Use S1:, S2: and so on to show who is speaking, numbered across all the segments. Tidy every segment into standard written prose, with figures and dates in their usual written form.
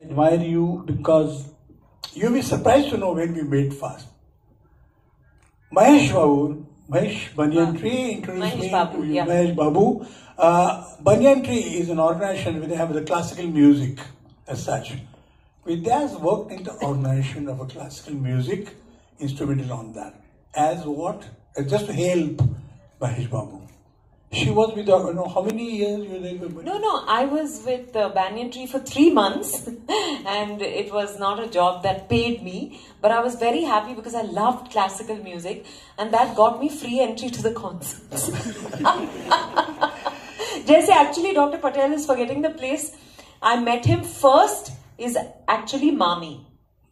S1: Admire you because you'll be surprised to know when we made fast. Mahesh Babu, Mahesh Banyan Tree introduced
S2: Mahesh
S1: me
S2: Babu,
S1: to you.
S2: yeah.
S1: Mahesh Babu. Banyan Tree is an organization where they have the classical music as such. Vidya has worked in the organization of a classical music instrumental on that. As what? Just to help Mahesh Babu. She was with her, how many years you were there with?
S2: No, I was with Banyan Tree for 3 months and it was not a job that paid me, but I was very happy because I loved classical music and that got me free entry to the concerts. Jesse, actually Dr. Patel is forgetting the place. I met him first is actually Mami.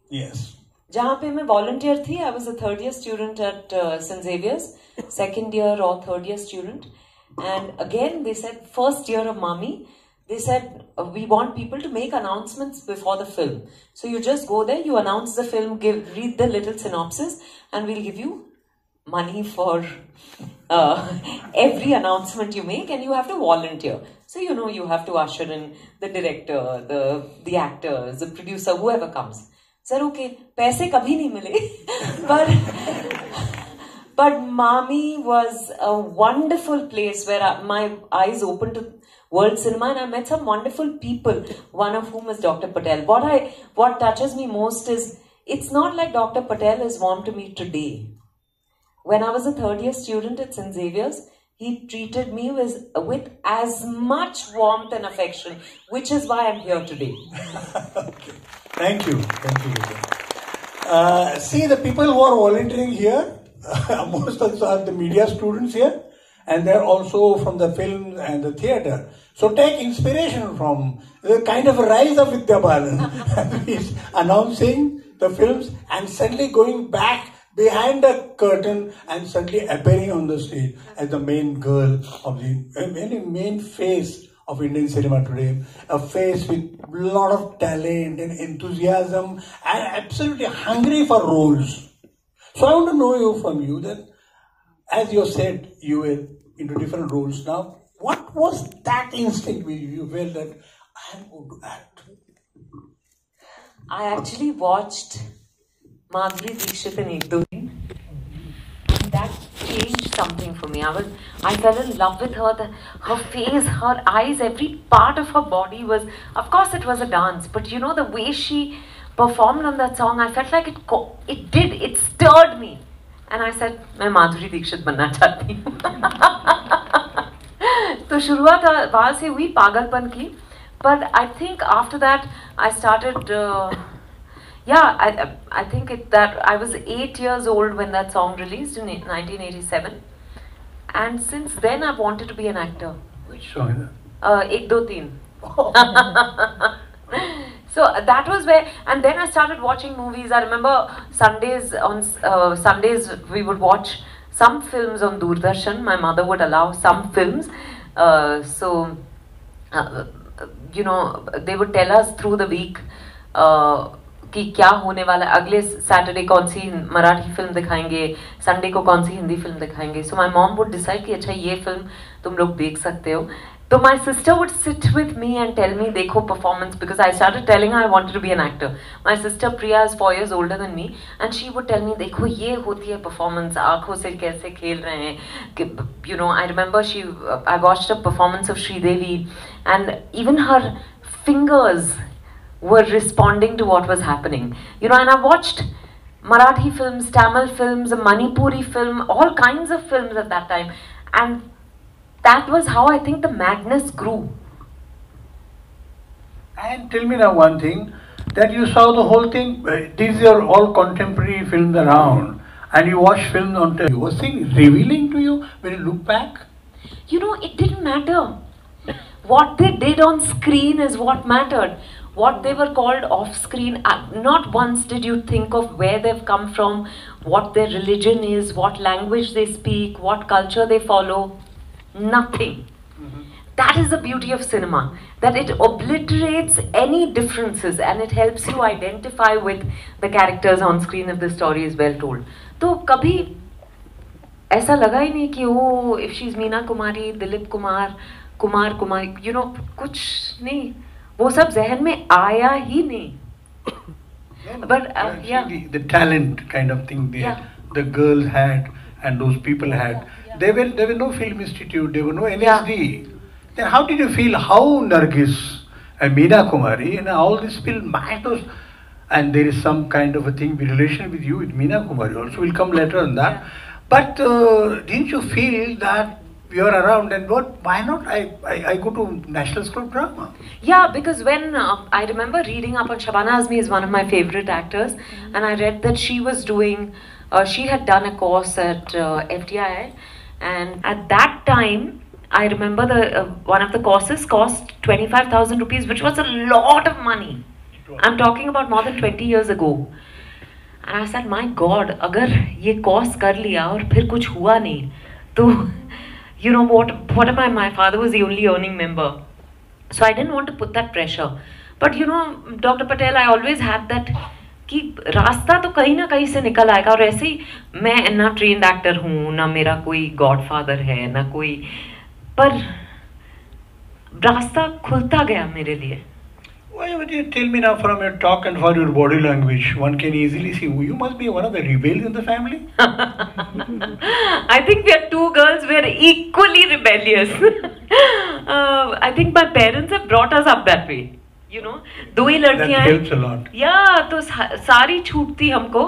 S1: Yes.
S2: जहाँ पे मैं volunteer थी, I was a third year student at St. Xavier's, second year or third year student. And again, they said, first year of Mami, they said, we want people to make announcements before the film. So you just go there, you announce the film, read the little synopsis, and we'll give you money for every announcement you make, and you have to volunteer. So, you have to usher in the director, the actors, the producer, whoever comes. Sir, okay, paise kabhi nahi mile. But Mami was a wonderful place where my eyes opened to world cinema and I met some wonderful people, one of whom is Dr. Patel. What touches me most is, it's not like Dr. Patel is warm to me today. When I was a third year student at St. Xavier's, he treated me with as much warmth and affection, which is why I'm here today.
S1: Okay. Thank you. Thank you. See, the people who are volunteering here, most of us are the media students here, and they're also from the film and the theatre. So take inspiration from the kind of rise of Vidya Balan. He's announcing the films and suddenly going back behind the curtain and suddenly appearing on the stage as the main girl of the main face of Indian cinema today. A face with a lot of talent and enthusiasm and absolutely hungry for roles. So I want to know from you that, as you said, you were into different roles now. What was that instinct where you felt that I am going to act?
S2: I actually watched Madhuri Dixit in Ek Do Din. That changed something for me. I fell in love with her. Her face, her eyes, every part of her body was, of course it was a dance, but the way she performed on that song, I felt like it stirred me. And I said, मैं माधुरी दीक्षित बनना चाहती हूँ. तो शुरुआत वहाँ से हुई पागलपन की. But I think after that, I started, I think that I was 8 years old when that song released in 1987. And since then, I've wanted to be an actor.
S1: Which song is that?
S2: Ek Do Teen. So that was where, and then I started watching movies. I remember Sundays we would watch some films on Doordarshan. My mother would allow some films. They would tell us through the week कि क्या होने वाला है, अगले Saturday कौन सी Marathi film दिखाएंगे, Sunday को कौन सी हिंदी फिल्म दिखाएंगे. So my mom would decide कि अच्छा ये फिल्म तुम लोग देख सकते हो. So my sister would sit with me and tell me, देखो performance, because I started telling her I wanted to be an actor. My sister Priya is 4 years older than me, and she would tell me, देखो ये होती है performance, आँखों से कैसे खेल रहे हैं. I remember I watched a performance of Sridevi, and even her fingers were responding to what was happening. And I watched Marathi films, Tamil films, a Manipuri film, all kinds of films at that time, and that was how I think the madness grew.
S1: And tell me now one thing, that you saw the whole thing, these are all contemporary films around, and you watch films on TV. Was things revealing to you when you look back?
S2: It didn't matter. What they did on screen is what mattered. What they were called off screen, not once did you think of where they've come from, what their religion is, what language they speak, what culture they follow. Nothing. That is the beauty of cinema, that it obliterates any differences and it helps you identify with the characters on screen if the story is well told. तो कभी ऐसा लगा ही नहीं कि if she's Meena Kumari, Dilip Kumar, कुमारी, कुछ नहीं. वो सब जहन में आया ही नहीं. But yeah,
S1: the talent kind of thing the girls had and those people had. There were no film institute, there were no NSD. Then how did you feel how Nargis and Meena Kumari and all these film matters? And there is some kind of a thing, relation with you with Meena Kumari also. We'll come later on that. But didn't you feel that you're around and why not I go to National School of Drama?
S2: Yeah, because when I remember reading up on Shabana Azmi is one of my favorite actors, and I read that she was doing, she had done a course at FTI, and at that time, I remember one of the courses cost 25,000 rupees, which was a lot of money. I'm talking about more than 20 years ago. And I said, my God, अगर ये course कर लिया और फिर कुछ हुआ नहीं, तो you know what am I? My father was the only earning member, so I didn't want to put that pressure. But you know, Dr. Patel, I always had that कि रास्ता तो कहीं ना कहीं से निकल आएगा. और ऐसे ही मैं ना trained actor हूँ, ना मेरा कोई godfather है, ना कोई, पर रास्ता खुलता गया मेरे लिए.
S1: Why would you tell me now from your talk and for your body language, one can easily see you must be one of the rebels in the family?
S2: I think we are two girls, we are equally rebellious. I think my parents have brought us up that way. You know, दो ही लड़कियां हैं.
S1: That helps a lot.
S2: Yeah, तो सारी छूट थी हमको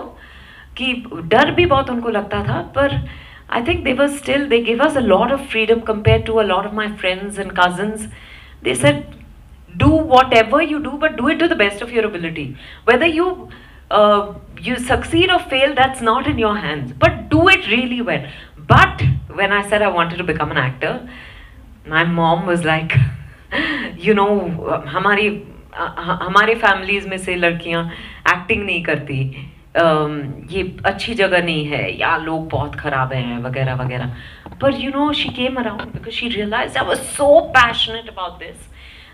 S2: कि डर भी बहुत उनको लगता था, पर I think they gave us a lot of freedom compared to a lot of my friends and cousins. They said, do whatever you do, but do it to the best of your ability. Whether you succeed or fail, that's not in your hands. But do it really well. But when I said I wanted to become an actor, my mom was like, you know, हमारे families में से लड़कियाँ acting नहीं करती, ये अच्छी जगह नहीं है, या लोग बहुत खराब हैं वगैरह वगैरह. But you know, she came around because she realized I was so passionate about this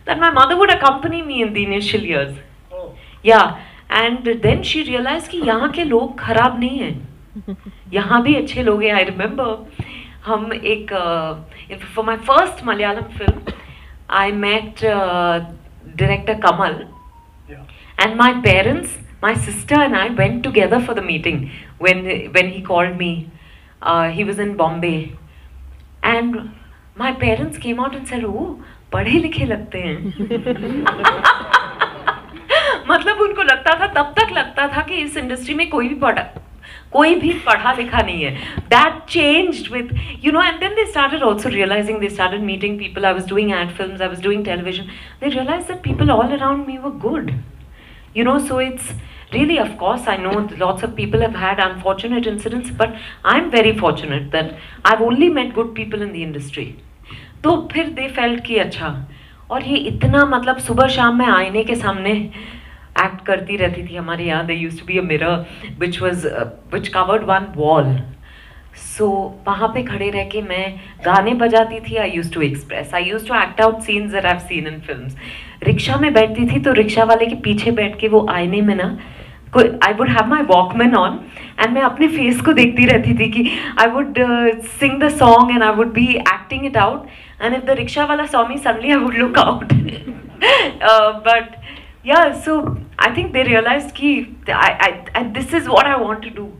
S2: that my mother would accompany me in the initial years.
S1: Oh.
S2: Yeah, and then she realized कि यहाँ के लोग खराब नहीं हैं, यहाँ भी अच्छे लोग हैं. I remember हम एक for my first Malayalam film, I met director Kamal, and my parents, my sister and I went together for the meeting when he called me. He was in Bombay, and my parents came out and said, "Oh, पढ़े लिखे लगते हैं." मतलब उनको लगता था, तब तक लगता था कि इस इंडस्ट्री में कोई भी पढ़ा लिखा नहीं है. That changed with, you know, and then they started also realizing, they started meeting people. I was doing ad films, I was doing television. They realized that people all around me were good. You know, so it's really, of course, I know lots of people have had unfortunate incidents, but I'm very fortunate that I've only met good people in the industry. तो फिर they felt कि अच्छा, और ये इतना मतलब सुबह शाम मैं आईने के सामने एक्ट करती रहती थी. हमारे यहाँ there used to be a mirror which covered one wall. So वहाँ पे खड़े रह के मैं गाने बजाती थी. I used to express, I used to act out scenes that I've seen in films. Rickshaw में बैठती थी तो रिक्शा वाले के पीछे बैठ के वो आईने में ना, I would have my Walkman on and मैं अपने face को देखती रहती थी कि I would sing the song and I would be acting it out, and if the rickshaw wala saw me, suddenly I would look out. But yeah, so I think they realized कि this is what I want to do,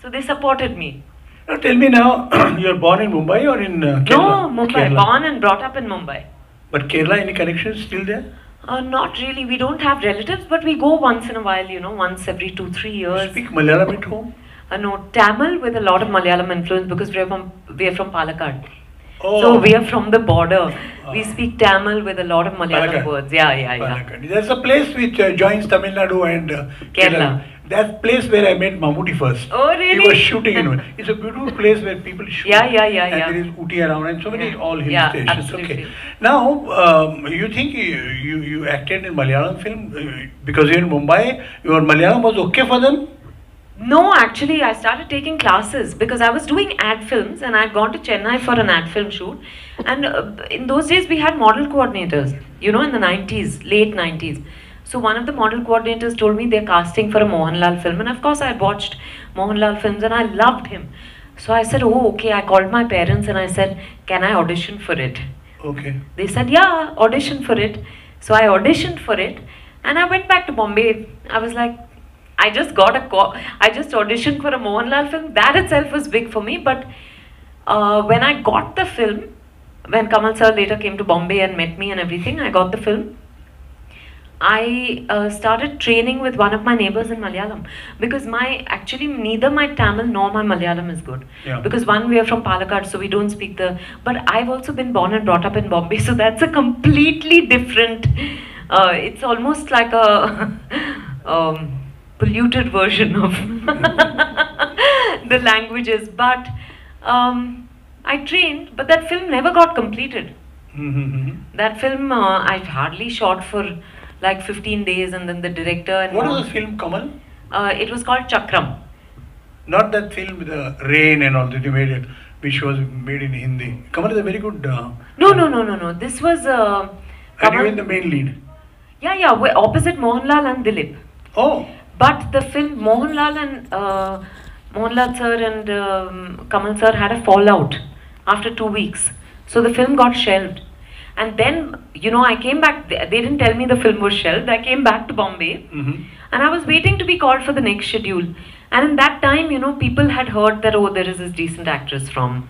S2: so they supported me.
S1: Now tell me now, you're born in Mumbai or in Kerala?
S2: No, Mumbai. Kerala. Born and brought up in Mumbai.
S1: But Kerala, any connections still there?
S2: Not really. We don't have relatives, but we go once in a while, you know, once every 2-3 years.
S1: You speak Malayalam at home?
S2: No, Tamil with a lot of Malayalam influence because we are from Palakkad.
S1: Oh.
S2: So we are from the border. We speak Tamil with a lot of Malayalam words. Yeah.
S1: Palakkad. There's a place which joins Tamil Nadu and
S2: Kerala.
S1: That place where I met Mammootty first.
S2: Oh, really?
S1: He was shooting in it. It's a beautiful place where people shoot.
S2: Yeah.
S1: And there is Ooty around and so many all hill stations.
S2: Absolutely.
S1: Okay. Now, you think you acted in Malayalam film because you're in Mumbai, your Malayalam was okay for them?
S2: No, actually, I started taking classes because I was doing ad films and I'd gone to Chennai for an ad film shoot. And in those days, we had model coordinators, you know, in the 90s, late 90s. So one of the model coordinators told me they're casting for a Mohanlal film. And of course, I watched Mohanlal films and I loved him. So I said, oh, okay. I called my parents and I said, can I audition for it?
S1: Okay.
S2: They said, yeah, audition for it. So I auditioned for it, and I went back to Bombay. I was like, I just got a call. I just auditioned for a Mohanlal film. That itself was big for me. But when I got the film, when Kamal sir later came to Bombay and met me and everything, I got the film. I started training with one of my neighbors in Malayalam, because actually neither my Tamil nor my Malayalam is good.
S1: Yeah.
S2: Because one, we are from Palakkad, so we don't speak but I've also been born and brought up in Bombay, so that's a completely different, it's almost like a polluted version of the languages. But I trained, but that film never got completed. That film I hardly shot for like 15 days, and then the director and
S1: what was the film, Kamal?
S2: It was called Chakram.
S1: Not that film with the rain and all that you made it, which was made in Hindi. Kamal is a very good...
S2: No. This was...
S1: and you in the main lead?
S2: Yeah, we're opposite Mohanlal and Dilip.
S1: Oh.
S2: But the film, Mohanlal sir and Kamal sir had a fallout after 2 weeks. So the film got shelved. And then, I came back, they didn't tell me the film was shelved. I came back to Bombay, and I was waiting to be called for the next schedule. And in that time, people had heard that, oh, there is this decent actress from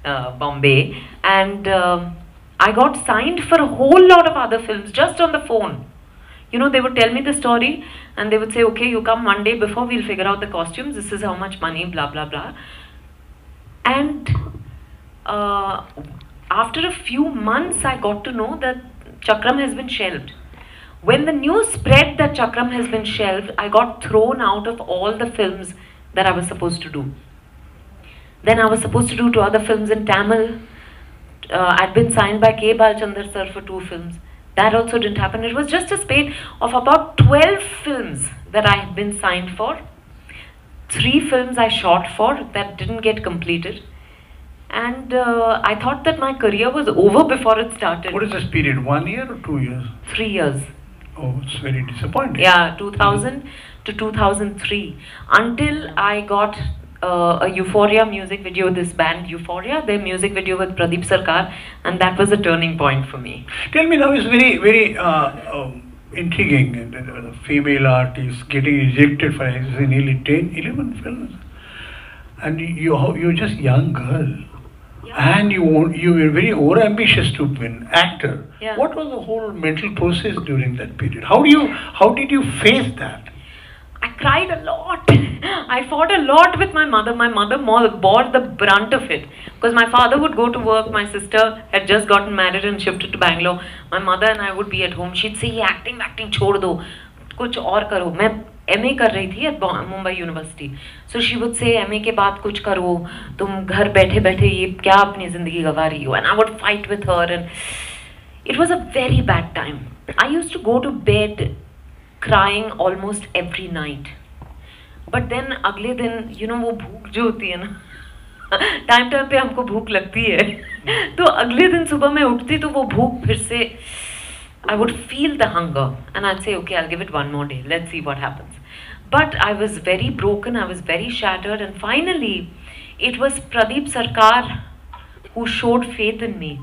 S2: Bombay. And I got signed for a whole lot of other films just on the phone. They would tell me the story, and they would say, okay, you come one day before, we'll figure out the costumes, this is how much money, blah, blah, blah. And after a few months, I got to know that Chakram has been shelved. When the news spread that Chakram has been shelved, I got thrown out of all the films that I was supposed to do. Then I was supposed to do 2 other films in Tamil. I'd been signed by K. Balchandar sir for 2 films. That also didn't happen. It was just a spate of about 12 films that I had been signed for. 3 films I shot for that didn't get completed. And I thought that my career was over before it started.
S1: What is this period? 1 year or 2 years?
S2: 3 years.
S1: Oh, it's very disappointing.
S2: Yeah, 2000 to 2003. Until I got a Euphoria music video, this band Euphoria, their music video with Pradeep Sarkar, and that was a turning point for me.
S1: Tell me now, it's very, very intriguing. The female artists getting rejected for nearly 10, 11 films. And you're just a young girl. Yeah. And you were very over-ambitious to be an actor.
S2: Yeah.
S1: What was the whole mental process during that period? How did you face that?
S2: I cried a lot. I fought a lot with my mother. My mother bore the brunt of it. Because my father would go to work. My sister had just gotten married and shifted to Bangalore. My mother and I would be at home. She'd say, acting, chhod do. Kuch aur karo. Main MA कर रही थी at Mumbai University. So she would say, MA के बाद कुछ करो, तुम घर बैठे बैठे ये क्या अपनी जिंदगी गवा रही हो? And I would fight with her, and it was a very bad time. I used to go to bed crying almost every night. But then अगले दिन, वो भूख जो होती है ना, टाइम पे हमको भूख लगती है, तो अगले दिन सुबह मैं उठती तो वो भूख फिर से, I would feel the hunger, and I'd say, okay, I'll give it one more day. Let's see what happens. But I was very broken. I was very shattered. And finally, it was Pradeep Sarkar who showed faith in me.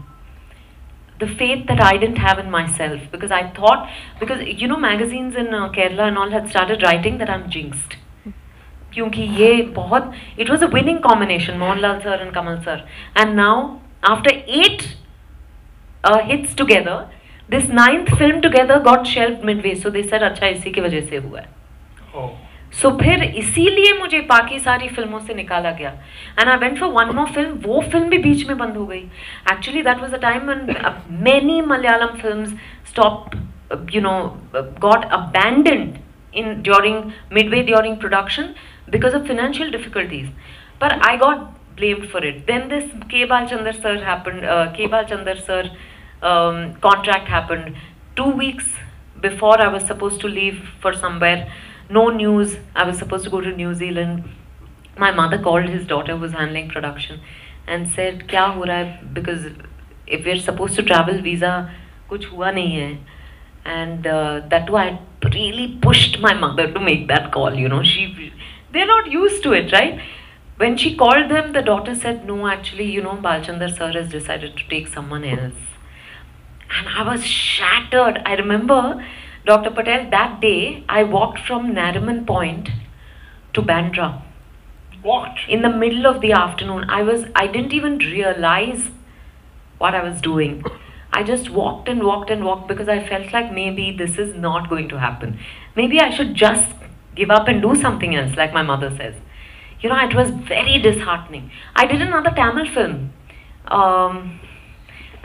S2: The faith that I didn't have in myself. Because I thought, magazines in Kerala and all had started writing that I'm jinxed. It was a winning combination, Mohanlal sir and Kamal sir. And now, after 8 hits together, this 9th film together got shelved midway. So they said, अच्छा इसी की वजह से हुआ है. So फिर इसीलिए मुझे बाकी सारी फिल्मों से निकाला गया. And I went for one more film. वो film भी बीच में बंद हो गई. Actually, that was a time when many Malayalam films stopped, got abandoned midway during production because of financial difficulties. But I got blamed for it. Then this K. Balchandar sir happened. K. Balchandar sir contract happened 2 weeks before I was supposed to leave for somewhere. No news. I was supposed to go to New Zealand. My mother called his daughter who was handling production and said, "Kya ho raha hai?" Because if we're supposed to travel, visa kuch hua nahi hai. And that too, I really pushed my mother to make that call. They're not used to it, right? When she called them, the daughter said, "No, actually, Balchandar sir has decided to take someone else." And I was shattered. I remember, Dr. Patel, that day I walked from Nariman Point to Bandra.
S1: Walked?
S2: In the middle of the afternoon. I didn't even realize what I was doing. I just walked and walked and walked because I felt like maybe this is not going to happen. Maybe I should just give up and do something else, like my mother says. You know, it was very disheartening. I did another Tamil film.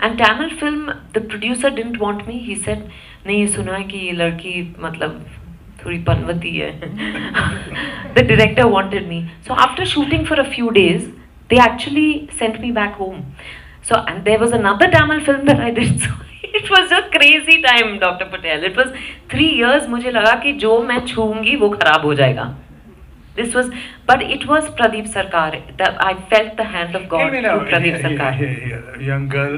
S2: And Tamil film, the producer didn't want me. He said, "Nahi suna hai ki ye ladki matlab thodi panvati hai." The director wanted me. So after shooting for a few days, they actually sent me back home. So, and there was another Tamil film that I did. So it was a crazy time, Dr. Patel. It was 3 years. मुझे लगा कि जो मैं छूंगी वो खराब हो जाएगा. This was, but it was Pradeep Sarkar. I felt the hand of God through Pradeep Sarkar.
S1: Young girl.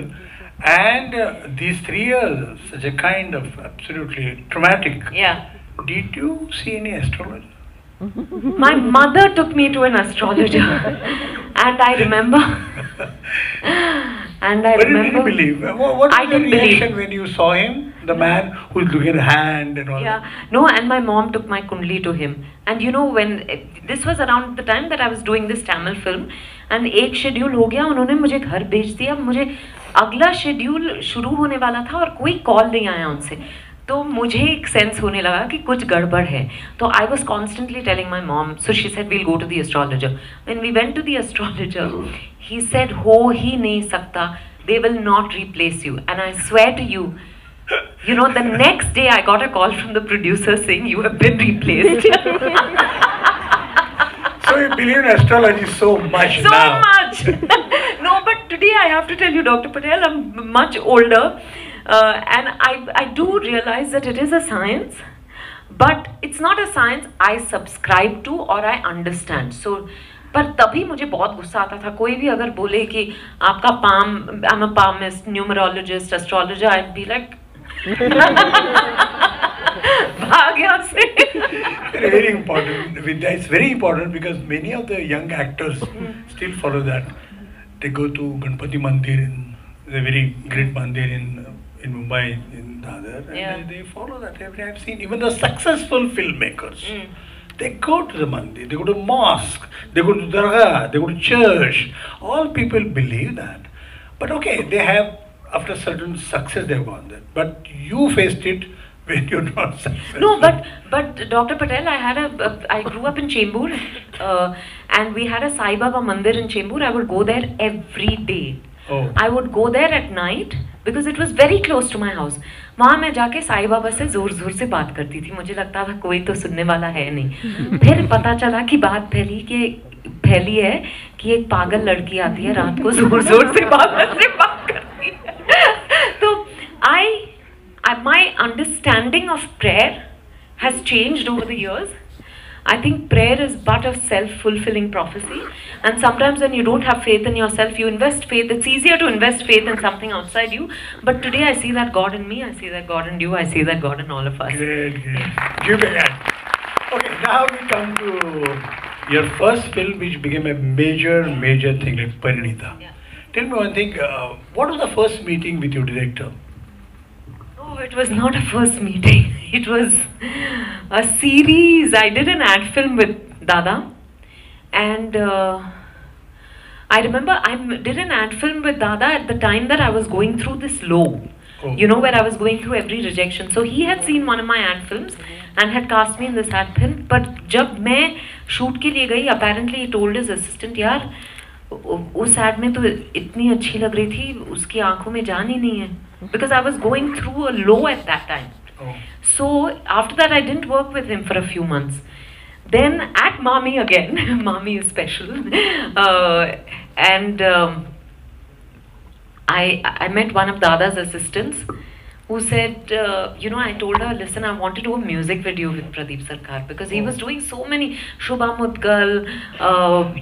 S1: And these 3 years, such a kind of absolutely traumatic.
S2: Yeah.
S1: Did you see any astrologer?
S2: My mother took me to an astrologer. And I remember.
S1: But you didn't believe. What was the reaction when you saw him? The man who's looking at hand and all that.
S2: No, and my mom took my kundli to him. And you know, when this was around the time that I was doing this Tamil film, and एक schedule हो गया, उन्होंने मुझे घर भेज दिया, मुझे अगला schedule शुरू होने वाला था और कोई call नहीं आया उनसे. तो मुझे एक sense होने लगा कि कुछ गड़बड़ है. तो I was constantly telling my mom. So she said, we'll go to the astrologer. When we went to the astrologer, he said, हो ही नहीं सकता. They will not replace you. And I swear to you, you know, the next day I got a call from the producer saying, you have been replaced.
S1: So you believe in astrology so much now.
S2: So much. No, but today I have to tell you, Dr. Patel, I'm much older. And I do realize that it is a science. But it's not a science I subscribe to or I understand. So, पर तभी मुझे बहुत गुस्सा आता था. कोई भी अगर बोले कि आपका palm, I'm a palmist, numerologist, astrologer, I'd be like, भाग यहाँ से.
S1: Very important, Vidya. It's very important because many of the young actors still follow that. They go to Ganpati Mandir, the very great mandir in Mumbai, in Dadar, and they follow that. I've seen even the successful filmmakers. They go to the mandir, they go to mosque, they go to dargah, they go to church. All people believe that. But okay, they have, after certain success, they've gone there. But you faced it when you're not successful.
S2: No, but Dr. Patel, I grew up in Chembur, and we had a Sai Baba mandir in Chembur. I would go there every day.
S1: Oh.
S2: I would go there at night because it was very close to my house. वहाँ मैं जाके साईं बाबा से जोर जोर से बात करती थी. मुझे लगता था कोई तो सुनने वाला है नहीं. फिर पता चला कि बात फैली है कि एक पागल लड़की आती है रात को जोर जोर से बाबा से बात करती है. तो my understanding of prayer has changed over the years. I think prayer is but a self-fulfilling prophecy, and sometimes when you don't have faith in yourself, you invest faith. It's easier to invest faith in something outside you, but today I see that God in me, I see that God in you, I see that God in all of us.
S1: Great. Give me that. Okay, now we come to your first film which became a major thing, like Parinita.
S2: Yeah.
S1: Tell me one thing, what was the first meeting with your director?
S2: Oh, it was not a first meeting. It was a series. I did an ad film with Dada, and I remember I did an ad film with Dada at the time that I was going through this low.
S1: Oh.
S2: You know, where I was going through every rejection. So he had seen one of my ad films and had cast me in this ad film. But जब मैं shoot के लिए गई, apparently he told his assistant, यार उस ad में तो इतनी अच्छी लग रही थी, उसकी आंखों में जान ही नहीं है. Because I was going through a low at that time.
S1: Oh.
S2: So after that I didn't work with him for a few months. Then at Mami again, Mami is special, and I met one of Dada's assistants who said, you know, I told her, listen, I want to do a music video with Pradeep Sarkar because he was doing so many Shubha Mudgal,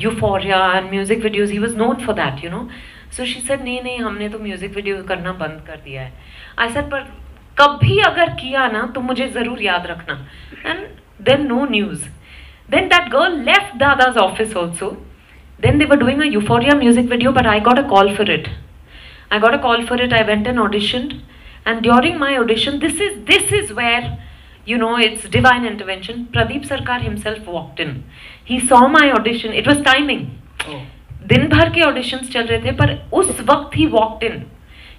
S2: Euphoria and music videos. He was known for that, you know. So she said, नहीं हमने तो music video करना बंद कर दिया है. I said, पर कभी अगर किया ना तो मुझे ज़रूर याद रखना. And then no news. Then that girl left Dada's office also. Then they were doing a Euphoria music video, but I got a call for it. I went and auditioned. And during my audition, this is where, you know, it's divine intervention. Pradeep Sarkar himself walked in. He saw my audition. It was timing.
S1: Oh.
S2: दिन भर के auditions चल रहे थे, पर उस वक्त he walked in.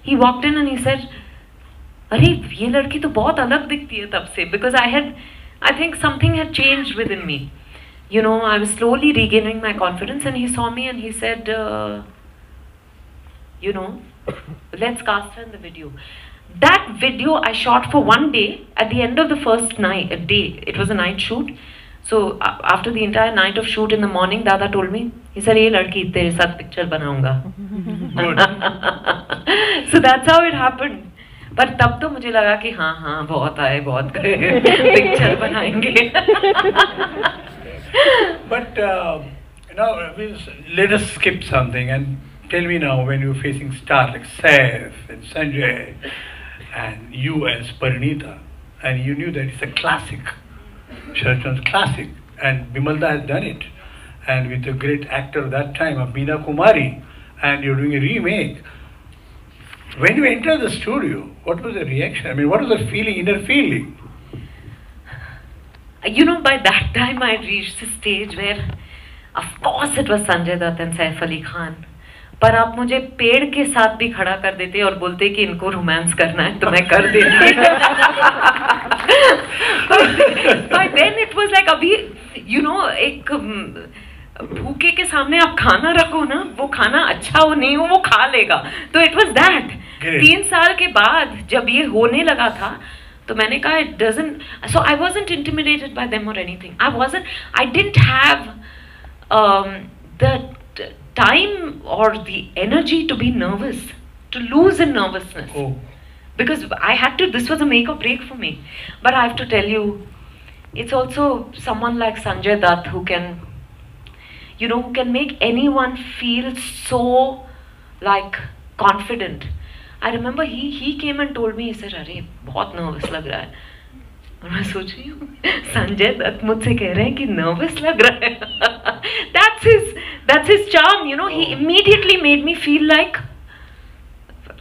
S2: He walked in and he said, अरे ये लड़की तो बहुत अलग दिखती है तब से, because I think something had changed within me. You know, I was slowly regaining my confidence, and he saw me and he said, you know, let's cast her in the video. That video I shot for one day. At the end of the first day, it was a night shoot. So after the entire night of shoot in the morning, Dada told me, he said, "ये लड़की तेरे साथ picture बनाऊंगा." So that's how it happened. पर तब तो मुझे लगा कि हाँ बहुत आए, बहुत picture बनाएंगे.
S1: But now let us skip something and tell me now, when you're facing stars like Saif and Sanjay and you as Parinita, and you knew that it's a classic, Sharatchand's classic, and Bimalda has done it, and with a great actor that time, Meena Kumari, and you're doing a remake. When you enter the studio, what was the reaction? I mean, what was the feeling, inner feeling?
S2: You know, by that time I reached the stage where, of course, it was Sanjay Dutt and Saif Ali Khan. पर आप मुझे पेड़ के साथ भी खड़ा कर देते और बोलते कि इनको रोमांस करना है तो मैं कर देती. By then it was like, अभी you know, एक भूखे के सामने आप खाना रखो ना, वो खाना अच्छा हो नहीं हो वो खा लेगा. तो it was that. 3 साल के बाद जब ये होने लगा था, तो मैंने कहा it doesn't. So I wasn't intimidated by them or anything. I didn't have the time or the energy to be nervous, to lose in nervousness.
S1: Oh.
S2: Because this was a make or break for me. But I have to tell you, it's also someone like Sanjay Dutt who can, you know, who can make anyone feel so like confident. I remember he came and told me, he said, "अरे बहुत nervous लग रहा है." और मैं सोच रही हूँ, संजय दत्त मुझसे कह रहे हैं कि nervous लग रहा है. That's his charm, you know. He immediately made me feel like,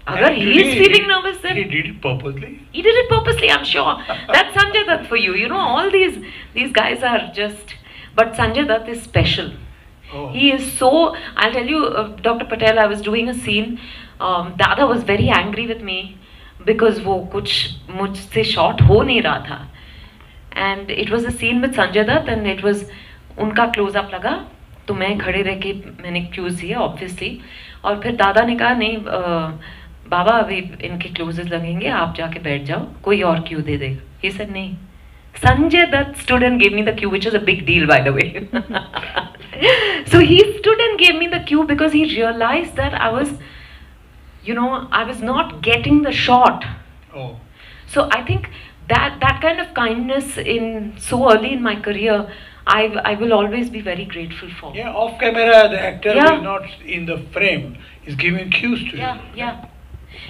S2: agar he is feeling nervous, then
S1: he did it purposely.
S2: He did it purposely, I'm sure. That's Sanjay Dutt for you. You know, all these guys are just. But Sanjay Dutt is special.
S1: Oh.
S2: He is so. I'll tell you, Dr. Patel, I was doing a scene. Dada was very angry with me because वो कुछ मुझसे shot हो नहीं रहा था. And it was a scene with Sanjay Dutt, and it was उनका close up लगा. तो मैं खड़े रह के मैंने क्यूज दिया ऑब्वियसली, और फिर दादा ने कहा नहीं बाबा अभी इनके क्लोजेस लगेंगे, आप जाके बैठ जाओ, कोई और क्यू दे देगा. He said नहीं. Sanjay Dutt stood and gave me the cue, which is a big deal, by the way. So he stood and gave me the cue because he realized that I was, you know, I was not getting the shot.
S1: Oh.
S2: So I think that kind of kindness in so early in my career, I will always be very grateful for.
S1: Yeah, off camera, the actor is not in the frame, is giving cues to you.
S2: Yeah.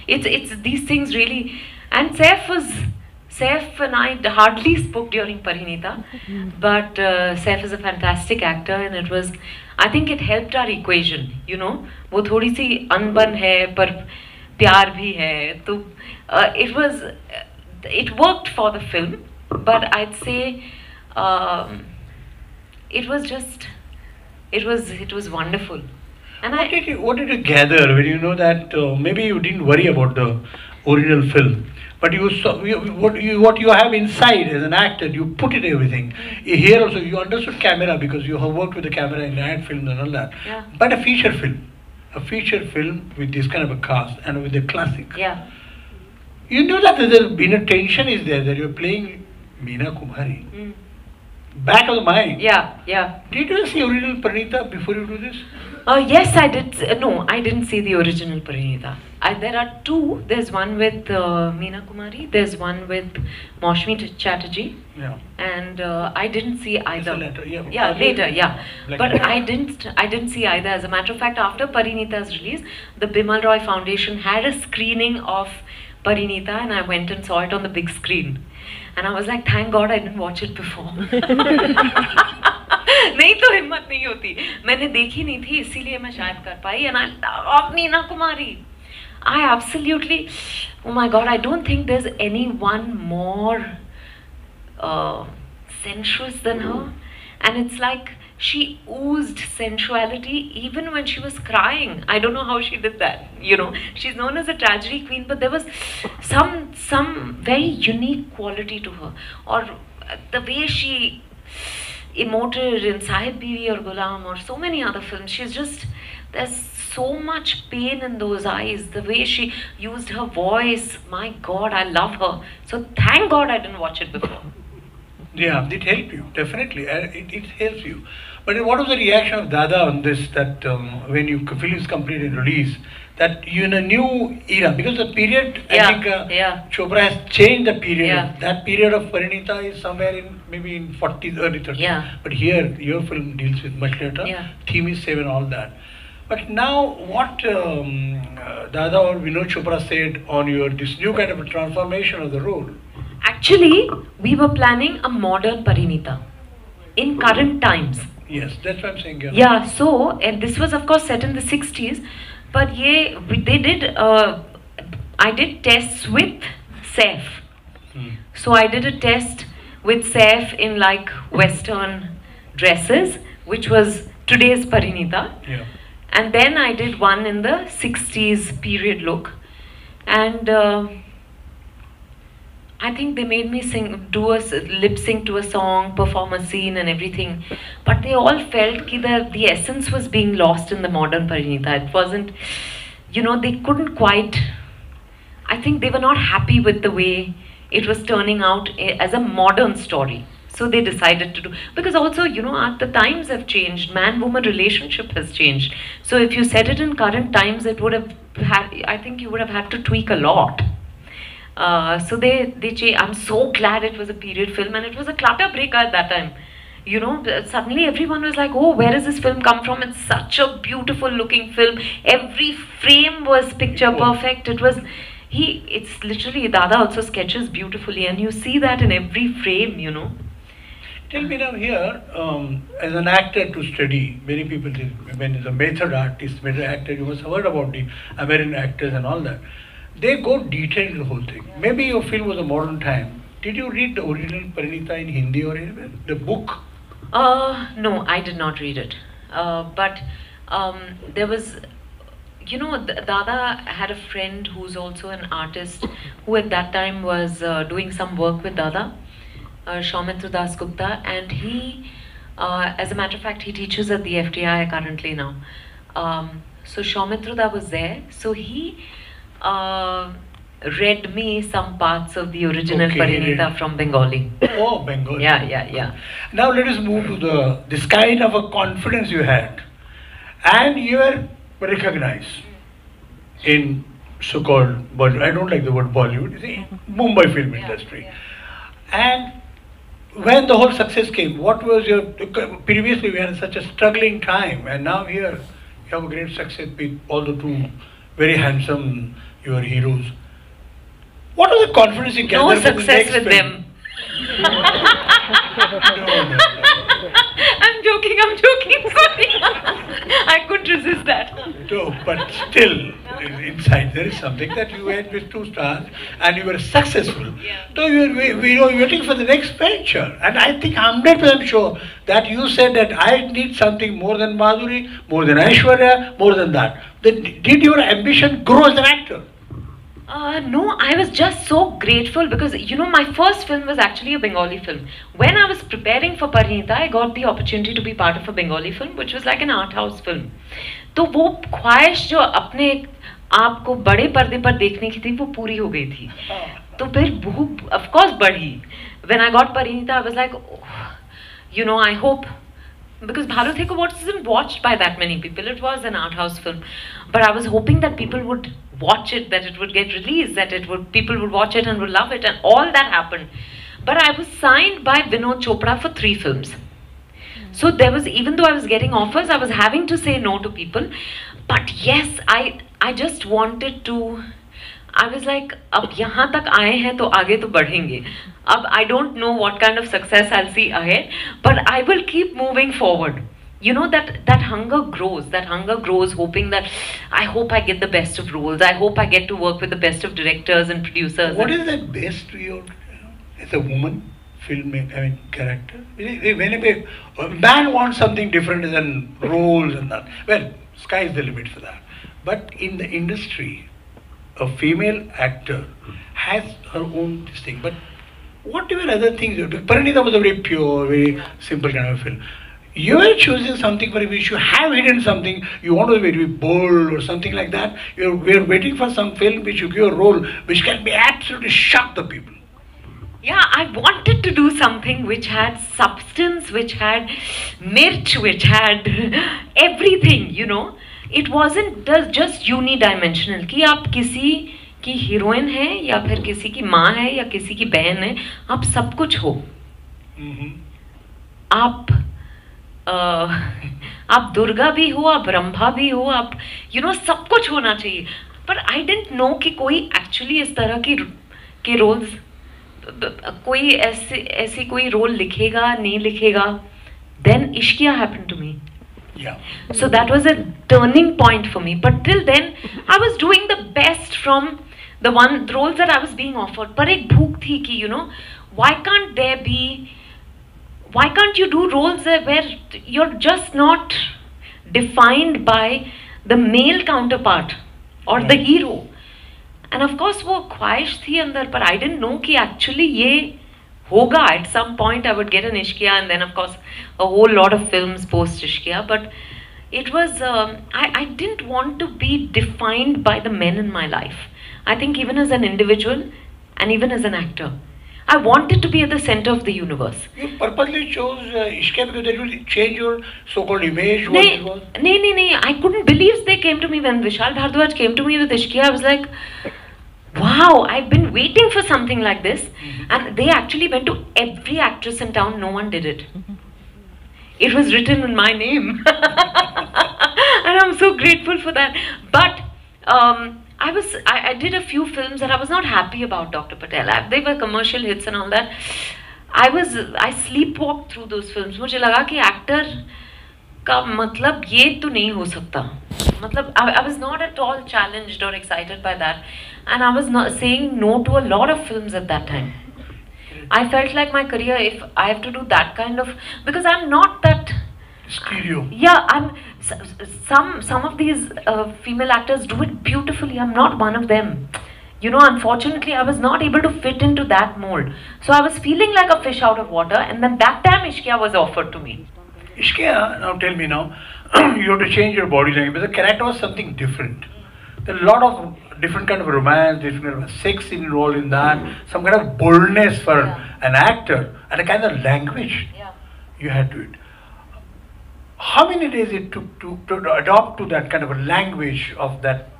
S2: It's these things really. And Saif and I hardly spoke during Parinita, but Saif is a fantastic actor, and I think it helped our equation, you know. वो थोड़ी सी अनबन है पर प्यार भी है, तो it worked for the film, but I'd say it was wonderful. And
S1: what did you gather when you know that maybe you didn't worry about the original film, but you saw what you have inside as an actor, you put it everything. Here also you understood camera because you have worked with the camera in ad films and all that.
S2: Yeah.
S1: But a feature film with this kind of a cast and with the classic.
S2: Yeah.
S1: You know that there's been a tension is there that you're playing Meena Kumari. Back of the mind.
S2: Yeah.
S1: Did you see original Parinita before you do this?
S2: Yes, I did. No, I didn't see the original Parinita. There are two. There's one with Meena Kumari. There's one with Maushmi Chatterjee.
S1: Yeah.
S2: And I didn't see either.
S1: Later,
S2: later.
S1: Like
S2: but I didn't see either. As a matter of fact, after Parinita's release, the Bimal Roy Foundation had a screening of Parinita, and I went and saw it on the big screen. And I was like, thank God I didn't watch it before. नहीं तो हिम्मत नहीं होती. मैंने देखी नहीं थी, इसीलिए मैं शायद कर पाई. And I love Meena Kumari. I absolutely, oh my God, I don't think there's anyone more sensuous than her. And it's like she oozed sensuality even when she was crying. I don't know how she did that. You know, she's known as a tragedy queen, but there was some very unique quality to her. Or the way she emoted in Sahib Biwi or Ghulam or so many other films. She's just, there's so much pain in those eyes. The way she used her voice, my God, I love her. So thank God I didn't watch it before.
S1: Yeah, it helped you, definitely. It helps you. But what was the reaction of Dada on this, that when you film is completed and released, that you're in a new era? Because the period, I think Chopra has changed the period.
S2: Yeah.
S1: That period of Parinita is somewhere in maybe in 40s, early 30s.
S2: Yeah.
S1: But here, your film deals with much later.
S2: Yeah.
S1: Theme is same and all that. But now, what Dada or Vinod Chopra said on your this new kind of a transformation of the role?
S2: Actually, we were planning a modern Parinita in current times.
S1: Yes, that's what I'm saying. Yeah.
S2: Yeah, so, and this was of course set in the 60s, but they did, I did tests with Saif. So I did a test with Saif in like Western dresses, which was today's Parinita.
S1: Yeah.
S2: And then I did one in the 60s period look. And I think they made me do a lip sync to a song, perform a scene and everything. But they all felt that the essence was being lost in the modern Parinita. It wasn't, you know, they couldn't quite, I think they were not happy with the way it was turning out as a modern story. So they decided to do, because also, you know, the times have changed, man-woman relationship has changed. So if you said it in current times, it would have had, I think you would have had to tweak a lot. So I'm so glad it was a period film, and it was a clutter breaker at that time. You know, suddenly everyone was like, oh, where does this film come from? It's such a beautiful looking film. Every frame was picture perfect. It's literally, Dada also sketches beautifully, and you see that in every frame, you know.
S1: Tell me now here, as an actor to study, many people think when is a method artist, method actor, you must have heard about the American actors and all that. They go detailed in the whole thing. Maybe your film was a modern time. Did you read the original Parinita in Hindi or anywhere? The book?
S2: No, I did not read it. But there was, you know, Dada had a friend who's also an artist who at that time was doing some work with Dada, Shaumitra Das Gupta, and he, as a matter of fact, he teaches at the FTI currently now. So Shaumitra Da was there, so he read me some parts of the original Parinita from Bengali.
S1: Oh, Bengali.
S2: Yeah.
S1: Now let us move to this kind of a confidence you had, and you were recognized in so-called Bollywood. I don't like the word Bollywood. It's Mumbai film industry. And when the whole success came, what was your, previously we had such a struggling time, and now here you have a great success with all the two very handsome your heroes. What was the confidence you gathered?
S2: No success with them.
S1: No.
S2: I'm joking, sorry. I couldn't resist that.
S1: No, but still, inside there is something that you had with 2 stars and you were successful.
S2: Yeah.
S1: So we were waiting for the next venture. And I think 100% sure that you said that I need something more than Madhuri, more than Aishwarya, more than that. Then did your ambition grow as an actor?
S2: No, I was just so grateful because, you know, my first film was actually a Bengali film. When I was preparing for Parinita, I got the opportunity to be part of a Bengali film, which was like an art house film. तो वो ख्वाहिश जो अपने आप को बड़े पर्दे पर देखने की थी वो पूरी हो गई थी. तो फिर भूख of course बढ़ी. When I got Parinita, I was like, oh, you know, I hope. Because Bharat Eko wasn't watched by that many people. It was an art house film. But I was hoping that people would watch it, that it would get released, that people would watch it and would love it, and all that happened. But I was signed by Vinod Chopra for 3 films. So there was, even though I was getting offers, I was having to say no to people. But yes, I just wanted to, I was like, अब यहाँ तक आए हैं तो आगे तो बढ़ेंगे. अब I don't know what kind of success I'll see ahead, but I will keep moving forward. you know, that hunger grows, hoping that I hope I get the best of roles, I hope I get to work with the best of directors and producers.
S1: What is that best to you as a woman filmmaker, I mean character? When a man wants something different than roles and that, well, sky is the limit for that. But in the industry, a female actor has her own thing. But whatever other things you do, Paranita was a very pure, very simple kind of film. You are choosing something for which you have hidden something, you want to be very bold or something like that. We are waiting for some film which you give a role which can be absolutely shock the people.
S2: Yeah, I wanted to do something which had substance, which had mirch, which had everything, you know. It wasn't just unidimensional कि आप किसी की heroine है या फिर किसी की माँ है या किसी की बहन है, आप सब कुछ हो. आप दुर्गा भी हो, आप रंभा भी हो, आप यू नो सब कुछ होना चाहिए. पर आई डिडंट नो कि कोई एक्चुअली इस तरह के रोल्स, कोई ऐसी कोई रोल लिखेगा नहीं लिखेगा. Then Ishqiya happened to me.
S1: Yeah.
S2: So that was a turning point for me. But till then, I was doing the best from the roles that I was being offered. पर एक भूख थी कि, you know, why can't you do roles where you're just not defined by the male counterpart or the hero? And of course वो ख्वाहिश थी अंदर, पर I didn't know कि actually ये होगा. At some point I would get an Ishqiya, and then of course a whole lot of films post Ishqiya. But it was, I didn't want to be defined by the men in my life. I think even as an individual and even as an actor, I wanted to be at the center of the universe.
S1: You purposely chose Ishqiya because it will change your so-called image? No,
S2: I couldn't believe they came to me. When Vishal Bhardwaj came to me with Ishqiya, I was like, wow, I've been waiting for something like this. And they actually went to every actress in town. No one did it. It was written in my name. And I'm so grateful for that. But I did a few films that I was not happy about, Dr. Patel. They were commercial hits and all that. I sleepwalked through those films. मुझे लगा कि actor का मतलब ये तो नहीं हो सकता. मतलब I was not at all challenged or excited by that, and I was not saying no to a lot of films at that time. I felt like my career, if I have to do that kind of, because I'm not that
S1: stereo.
S2: Yeah, some of these female actors do it beautifully. I'm not one of them. You know, unfortunately, I was not able to fit into that mold. So I was feeling like a fish out of water, and then that time Ishqiya was offered to me.
S1: Ishqiya, now tell me now, you have to change your body language, but the character was something different. There are a lot of different kind of romance, different kind of sex involved in that, some kind of boldness for an actor, and a kind of language you had to it. How many days it took to adopt to that kind of a language of that,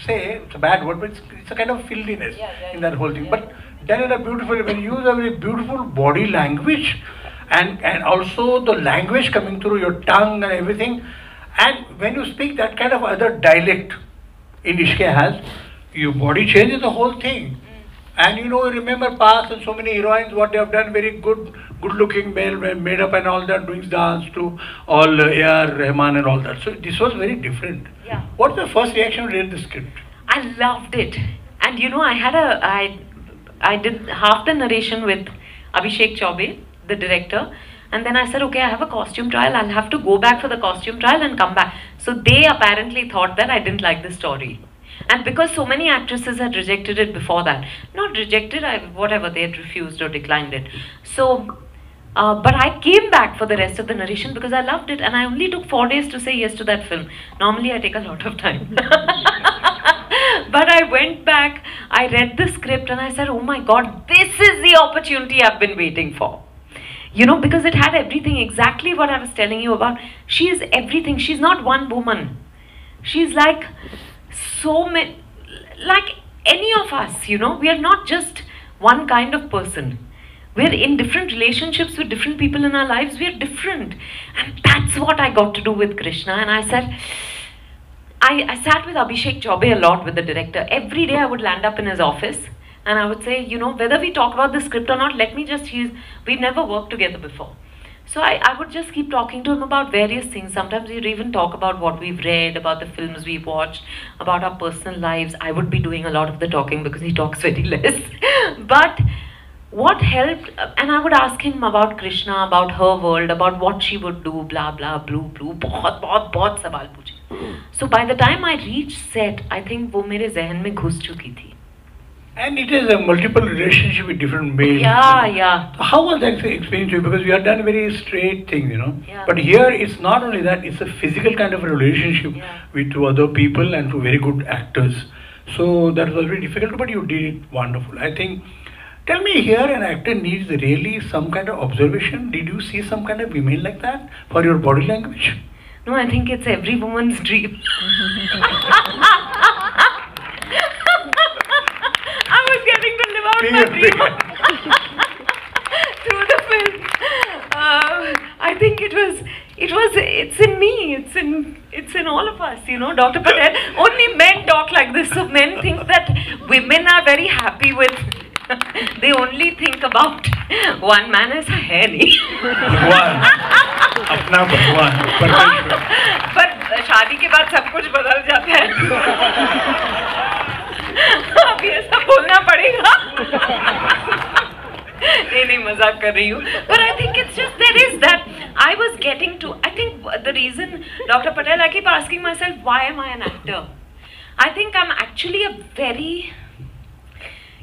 S1: say, it's a bad word, but it's a kind of filthiness in that whole thing. But done in a beautiful, when you use a very beautiful body language, and also the language coming through your tongue and everything, and when you speak that kind of other dialect in Ishqiya has, your body changes the whole thing. And you know, remember past and so many heroines, what they have done, very good looking, well made up and all that, doing dance to all A.R. Rahman and all that. So this was very different.
S2: Yeah.
S1: What's the first reaction when you read the script?
S2: I loved it. And you know, I did half the narration with Abhishek Chaubey, the director, and then I said, okay, I have a costume trial, I'll have to go back for the costume trial and come back. So they apparently thought that I didn't like the story. And because so many actresses had rejected it before that, not rejected, whatever, they had refused or declined it. So, but I came back for the rest of the narration because I loved it, and I only took 4 days to say yes to that film. Normally I take a lot of time. But I went back, I read the script, and I said, oh my God, this is the opportunity I've been waiting for. You know, because it had everything, exactly what I was telling you about. She is everything. She's not one woman. She's like so many, like any of us, you know. We are not just one kind of person. We're in different relationships with different people in our lives. We are different. And that's what I got to do with Krishna. And I said, I sat with Abhishek Chaubey a lot, with the director. Every day I would land up in his office and I would say, you know, whether we talk about the script or not, let me just, we've never worked together before. So I would just keep talking to him about various things. Sometimes we'd even talk about what we've read, about the films we've watched, about our personal lives. I would be doing a lot of the talking because he talks very less. But what helped, and I would ask him about Krishna, about her world, about what she would do, blah blah, blue blue, बहुत सवाल पूछे. So by the time I reached set, I think वो मेरे ज़हन में घुस चुकी थी.
S1: And it is a multiple relationship with different males.
S2: Yeah, yeah.
S1: So how was that experience to you? Because we have done very straight things, you know.
S2: Yeah.
S1: But here it's not only that, it's a physical kind of a relationship with two other people and two very good actors. So that was very difficult, but you did it wonderful. I think, tell me, here an actor needs really some kind of observation. Did you see some kind of women like that for your body language?
S2: No, I think it's every woman's dream. I was getting to live out my dream through the film. I think it's in me, it's in all of us, you know, Dr. Patel. Only men talk like this, so men think that women are very happy with, they only think about one man as hai nahi.
S1: One. अपना भगवान.
S2: पर शादी के बाद सब कुछ बदल जाता है. अब ये सब बोलना पड़ेगा. नहीं मजाक कर रही हूँ. But I think it's just there is that I was getting to. I think the reason, Dr. Patel, I keep asking myself, why am I an actor? I think I'm actually a very,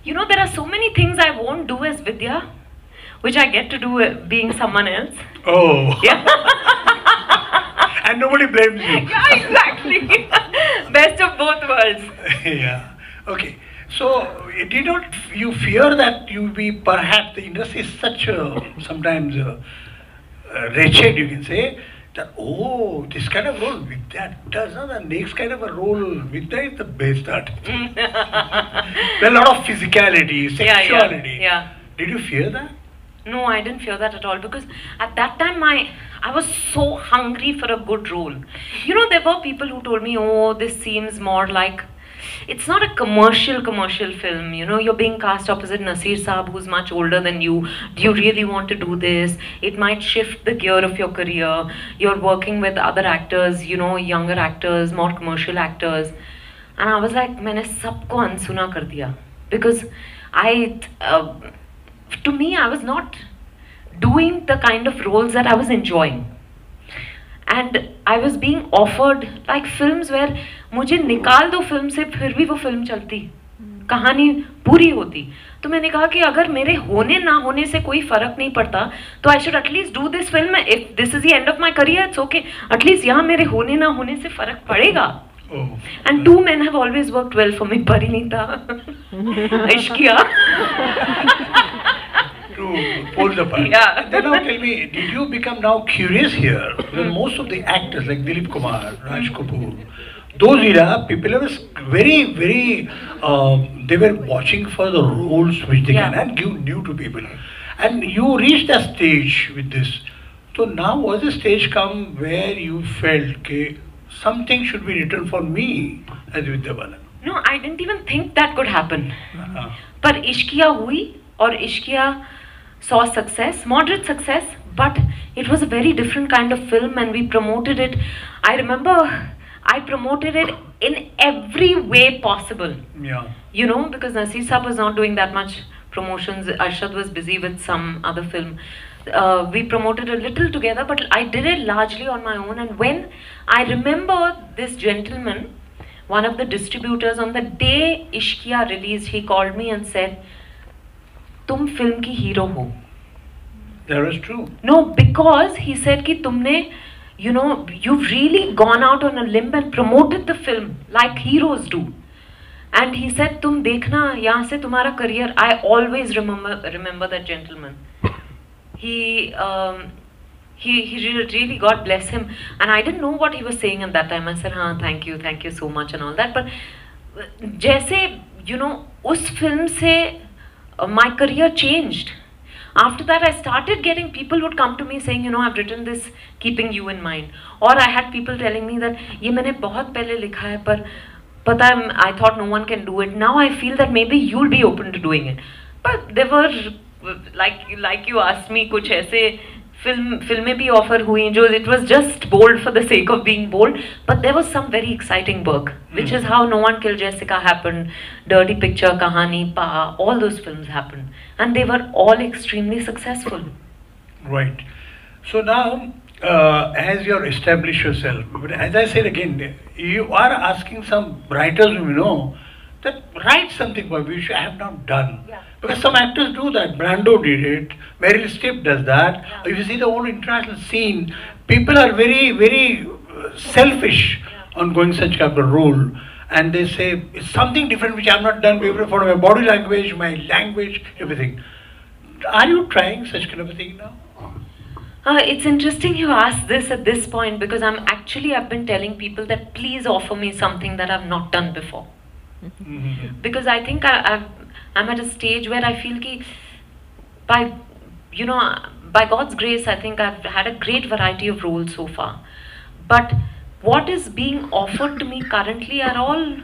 S2: you know, there are so many things I won't do as Vidya, which I get to do being someone else.
S1: Oh.
S2: Yeah.
S1: And nobody blames you.
S2: Yeah, exactly. Best of both worlds.
S1: Yeah. Okay. So, did not you fear that you be perhaps the industry is such sometimes wretched, you can say, that oh, this kind of role Vidya does not, the next kind of a role Vidya is the best artist. There are a lot of physicality, sexuality.
S2: Yeah.
S1: Did you fear that?
S2: No, I didn't fear that at all, because at that time I was so hungry for a good role. You know, there were people who told me, oh, this seems more like, it's not a commercial film, you know, you're being cast opposite Nasir Saab, who's much older than you. Do you really want to do this? It might shift the gear of your career. You're working with other actors, you know, younger actors, more commercial actors. And I was like, मैंने सबको अनसुना कर दिया, because to me, I was not doing the kind of roles that I was enjoying. And I was being offered like films where मुझे निकाल दो film से फिर भी वो फिल्म चलती, कहानी पूरी होती. तो मैंने कहा कि अगर मेरे होने ना होने से कोई फर्क नहीं पड़ता, तो I should at least do this film. If this is the end of my career, it's okay. At least यहाँ मेरे होने ना होने से फर्क पड़ेगा.
S1: Oh.
S2: And two men have always worked well for me. Parinita, Ishqiya.
S1: To pull the part.
S2: Yeah.
S1: Then now tell me, did you become now curious here? When most of the actors like Dilip Kumar, Raj Kapoor, those era, people were very, they were watching for the roles which they can and give new to people. And you reached a stage with this. So now was the stage come where you felt, okay, something should be written for me as Vidya Balan?
S2: No, I didn't even think that could happen. But Ishqiya hui, or Ishqiya saw success, moderate success, but it was a very different kind of film, and we promoted it. I remember I promoted it in every way possible.
S1: Yeah.
S2: You know, because Nasir Saab was not doing that much promotions. Arshad was busy with some other film. We promoted a little together, but I did it largely on my own. And when I remember this gentleman, one of the distributors, on the day Ishqiya released, he called me and said, "Tum film ki hero ho."
S1: That was true.
S2: No, because he said ki tumne, you know, you've really gone out on a limb and promoted the film like heroes do. And he said, "Tum dekhna, yahan se tumhara career." I always remember that gentleman. He really, God bless him. And I didn't know what he was saying at that time. I said, "Haan, thank you so much," and all that. But jaise, you know, us film se my career changed. After that, I started getting, people would come to me saying, you know, I've written this keeping you in mind. Or I had people telling me that, ye maine bahut pehle likha hai, par pata hai, I thought no one can do it. Now I feel that maybe you'll be open to doing it. But there were, like you asked me, kuch aise फिल्में भी offer हुई जो it was just bold for the sake of being bold, but there was some very exciting work, which is how No One Killed Jessica happened, Dirty Picture, Kahani, Pa, all those films happened, and they were all extremely successful.
S1: Right. So now, as you establish yourself, but as I said again, you are asking some writers whom you know that write something for which I have not done.
S2: Yeah.
S1: Because some actors do that. Brando did it. Meryl Streep does that.
S2: Yeah.
S1: If you see the whole international scene, people are very, very selfish on going such kind of a role. And they say, it's something different which I have not done before for my body language, everything. Are you trying such kind of a thing now?
S2: It's interesting you ask this at this point, because I've been telling people that please offer me something that I've not done before.
S1: Mm-hmm.
S2: Because I think I'm at a stage where I feel ki by God's grace, I think I've had a great variety of roles so far. But what is being offered to me currently are all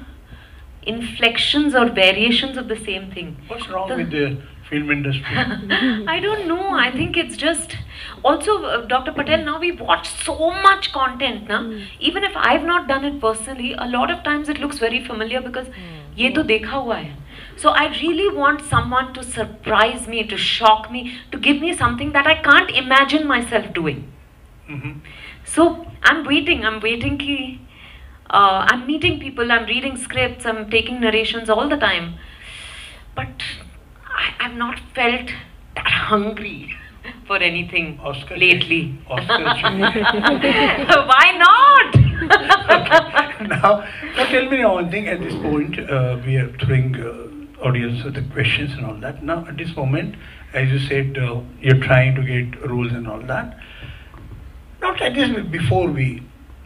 S2: inflections or variations of the same thing.
S1: What's wrong with the film industry?
S2: I don't know. I think it's just also Dr. Patel, now we watch so much content na? Even if I've not done it personally, a lot of times it looks very familiar because ye to dekha hua hai. So I really want someone to surprise me, to shock me, to give me something that I can't imagine myself doing. So I'm waiting ki I'm meeting people, I'm reading scripts, I'm taking narrations all the time, but I've not felt that hungry for anything
S1: Oscar
S2: lately.
S1: Oscar
S2: Why not?
S1: Okay. Now tell me one thing. At this point, we are throwing audience with the questions and all that. Now, at this moment, as you said, you're trying to get roles and all that. Not at this, before we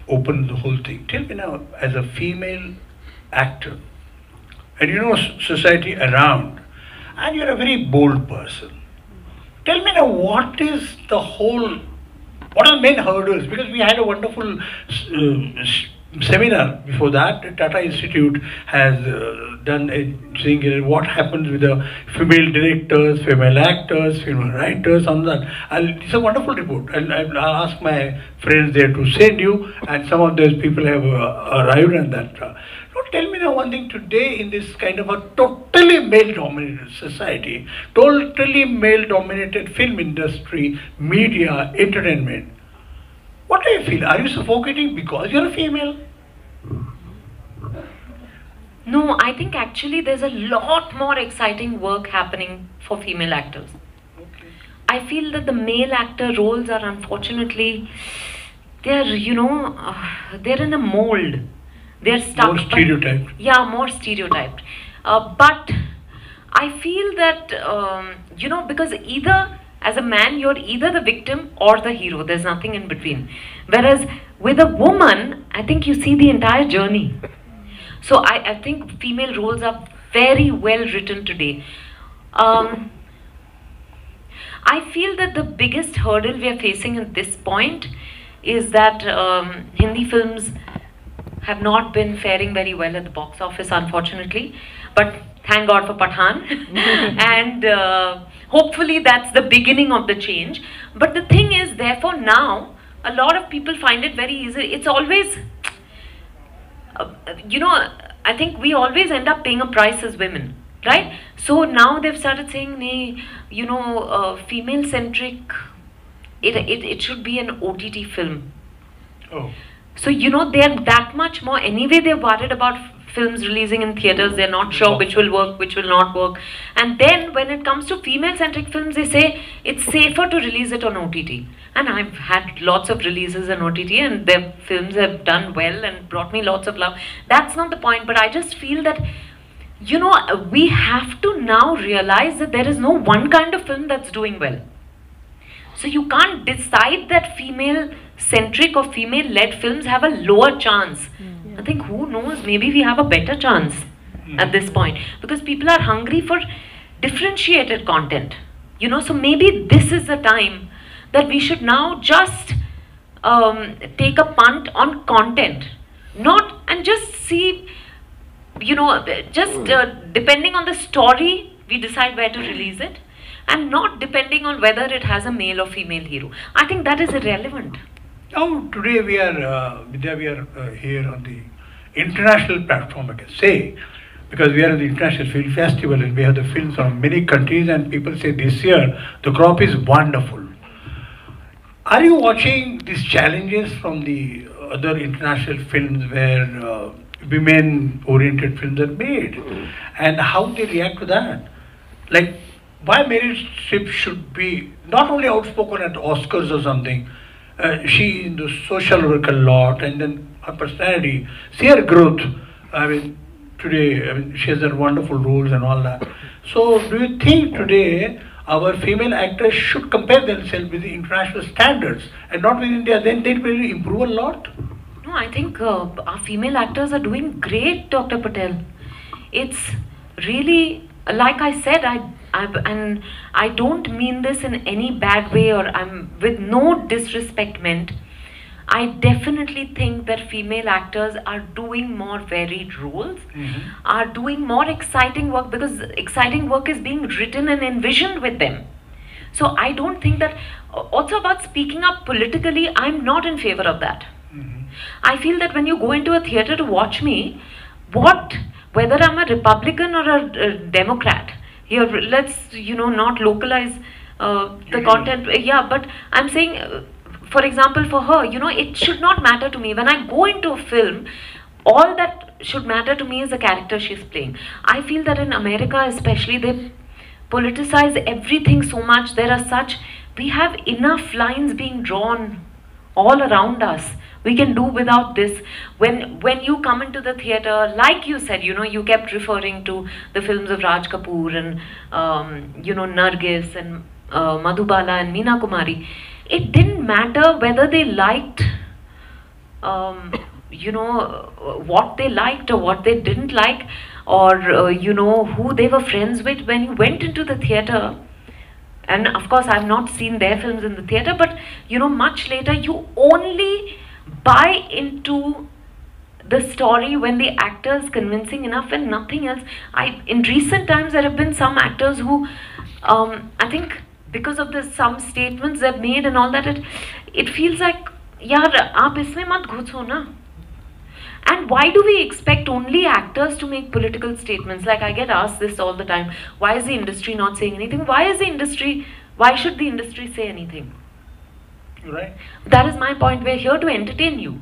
S1: open the whole thing, tell me now, as a female actor, and you know society around, and you're a very bold person. Tell me now, what are the main hurdles? Because we had a wonderful seminar before that. Tata Institute has done a thing, what happens with the female directors, female actors, female writers, on that. It's a wonderful report. I'll ask my friends there to send you, and some of those people have arrived on that. Now tell me now one thing, today in this kind of a totally male-dominated society, totally male-dominated film industry, media, entertainment, what do you feel? Are you suffocating because you're a female?
S2: No, I think actually there's a lot more exciting work happening for female actors.
S1: Okay.
S2: I feel that the male actor roles are unfortunately, they're they're in a mold. They're stuck.
S1: More stereotyped.
S2: Yeah, more stereotyped. But I feel that, because either as a man, you're either the victim or the hero. There's nothing in between. Whereas with a woman, I think you see the entire journey. So I think female roles are very well written today. I feel that the biggest hurdle we are facing at this point is that Hindi films have not been faring very well at the box office, unfortunately. But thank God for Pathan. And hopefully that's the beginning of the change. But the thing is, therefore now, a lot of people find it very easy. It's always, I think we always end up paying a price as women, right? So now they've started saying, female-centric, it should be an OTT film.
S1: Oh.
S2: So, they're that much more, anyway they're worried about films releasing in theatres, they're not sure which will work, which will not work. And then when it comes to female-centric films, they say it's safer to release it on OTT. And I've had lots of releases on OTT and their films have done well and brought me lots of love. That's not the point, but I just feel that, we have to now realize that there is no one kind of film that's doing well. So you can't decide that female-centric or female-led films have a lower chance. I think, who knows, maybe we have a better chance at this point. Because people are hungry for differentiated content. So maybe this is the time that we should now just take a punt on content. And just see, depending on the story, we decide where to release it. and not depending on whether it has a male or female hero. I think that is irrelevant.
S1: Now, today we are, Vidya, we are here on the international platform, I can say, because we are in the International Film Festival and we have the films from many countries, and people say this year the crop is wonderful. Are you watching these challenges from the other international films where women-oriented films are made, and how they react to that? Like, why Meryl Streep should be not only outspoken at Oscars or something, she in the social work a lot, and then her personality, see her growth. I mean, today, I mean, she has done wonderful roles and all that. So, do you think today our female actors should compare themselves with the international standards and not with India? Then they will improve a lot.
S2: No, I think our female actors are doing great, Dr. Patel. It's really, like I said, and I don't mean this in any bad way, or I'm with no disrespect meant. I definitely think that female actors are doing more varied roles, are doing more exciting work, because exciting work is being written and envisioned with them. So I don't think that, also about speaking up politically, I'm not in favor of that. I feel that when you go into a theatre to watch me, whether I'm a Republican or a Democrat, here let's, not localize the content, yeah, but I'm saying, for example, for her, it should not matter to me. When I go into a film, all that should matter to me is the character she's playing. I feel that in America especially, they politicize everything so much. We have enough lines being drawn all around us. We can do without this. When you come into the theatre, like you said, you kept referring to the films of Raj Kapoor and, Nargis and Madhubala and Meena Kumari. It didn't matter whether they liked, what they liked or what they didn't like, or, who they were friends with. When you went into the theatre, and of course I've not seen their films in the theatre, but, much later, you only buy into the story when the actor is convincing enough and nothing else. In recent times, there have been some actors who, I think, because of some statements they've made and all that, it feels like, yaar, aap isme mat ghuso na. And why do we expect only actors to make political statements? Like, I get asked this all the time. Why is the industry not saying anything? Why should the industry say anything?
S1: Right.
S2: That is my point. We're here to entertain you.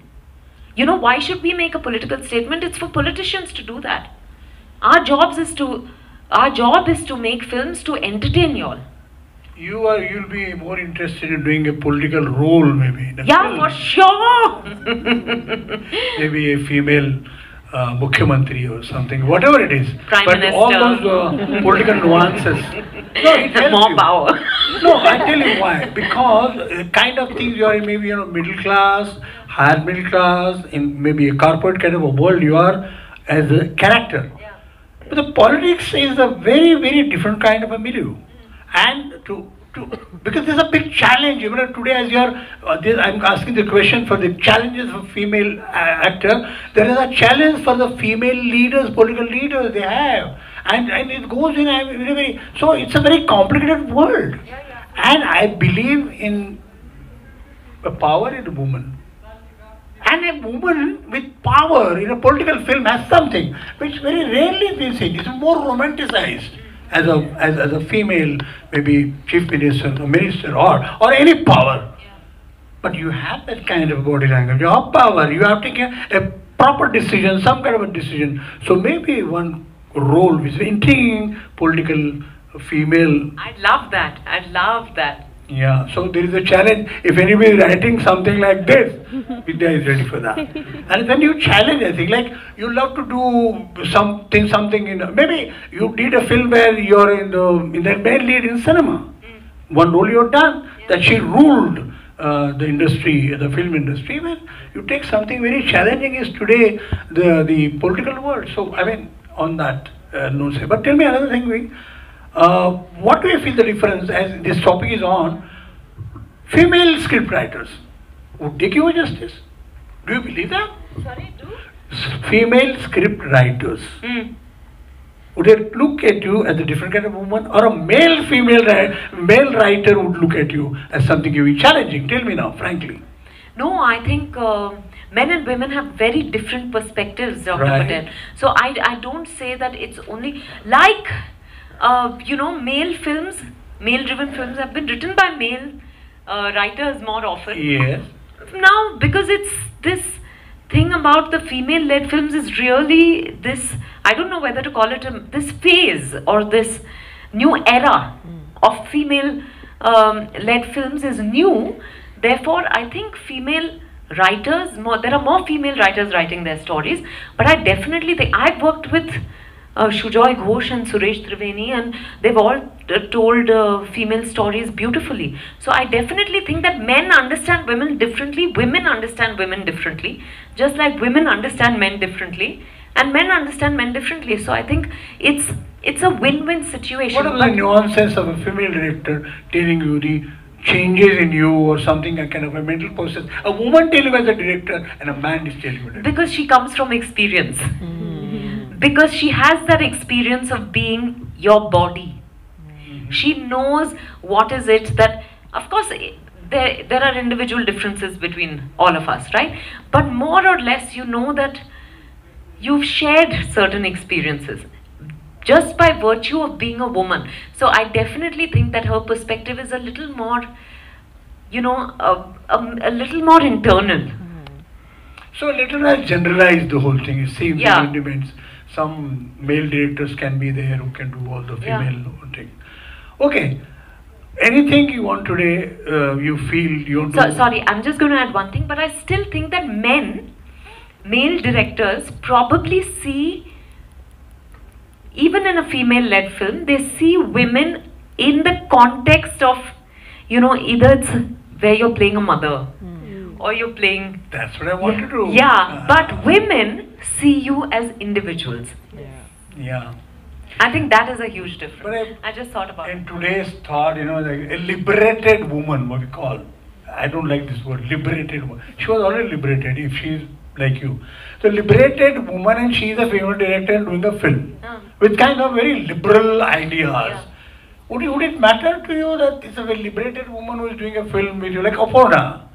S2: Why should we make a political statement? It's for politicians to do that. Our job is to make films to entertain you all.
S1: You'll be more interested in doing a political role, maybe.
S2: Yeah, for sure.
S1: Maybe a female Mukhyamantri or something, whatever it is.
S2: Prime Minister.
S1: All those political nuances. No, it helps
S2: more
S1: you.
S2: Power.
S1: No, I tell you why. Because kind of things you are in, maybe middle class, higher middle class, in maybe a corporate kind of a world you are as a character.
S2: Yeah.
S1: But the politics is a very, very different kind of a milieu. And because there's a big challenge, even today as you are, I'm asking the question for the challenges of female actor, there is a challenge for the female leaders, political leaders they have. And it goes in very, very, so it's a very complicated world.
S2: Yeah, yeah.
S1: And I believe in the power in a woman. And a woman with power in a political film has something which very rarely we see. It's more romanticized as a female, maybe chief minister or minister or any power.
S2: Yeah.
S1: But you have that kind of body language. You have power. You have to take a proper decision, some kind of a decision. So maybe one role which is intriguing, political, female.
S2: I'd love that.
S1: Yeah, so there is a challenge. If anybody is writing something like this, Vidya is ready for that. And then you challenge, I think, like you love to do something in, maybe you did a film where you're in the main lead in cinema. One role you've done, that she ruled the industry, the film industry. When you take something very challenging is today the political world. So, I mean, on that note, but tell me another thing, what do you feel the difference as this topic is on? Female script writers would take you justice. Do you believe that?
S2: Sorry, do?
S1: Female script writers. would they look at you as a different kind of woman, or a male writer would look at you as something very challenging? Tell me now, frankly.
S2: No, I think men and women have very different perspectives, Dr. Patel. So I don't say that it's only like, male films, male-driven films have been written by male writers more often.
S1: Yes.
S2: Now, because it's this thing about the female-led films is really this, I don't know whether to call it this phase or this new era of female-led films is new. Therefore, I think female writers, there are more female writers writing their stories, but I definitely think, I've worked with Shujoy Ghosh and Suresh Triveni, and they've all told female stories beautifully. So I definitely think that men understand women differently, women understand women differently, just like women understand men differently, and men understand men differently. So I think it's a win-win situation.
S1: What are the nuances of a female director telling you the changes in you or something, a kind of a mental process? A woman telling you as a director and a man is telling you.
S2: Because she comes from experience. Because she has that experience of being your body. She knows what is it that, of course, there are individual differences between all of us, right? But more or less, you know that you've shared certain experiences just by virtue of being a woman. So I definitely think that her perspective is a little more, a little more internal.
S1: So let us generalize the whole thing. It seems it depends. Some male directors can be there who can do all the female thing. Okay. Anything you want today, you feel you want to...
S2: Sorry, I'm just going to add one thing, but I still think that male directors probably see, even in a female-led film, they see women in the context of, either it's where you're playing a mother or you're playing...
S1: That's what I want to do.
S2: Yeah, but women see you as individuals.
S1: Yeah.
S2: I think that is a huge difference.
S1: But
S2: I just thought about it.
S1: In today's thought, like a liberated woman, what we call. I don't like this word, liberated woman. She was already liberated if she's like you. So liberated woman, and she is a female director doing a film with kind of very liberal ideas. Yeah. Would it matter to you that it's a very liberated woman who is doing a film with you, like Aparna?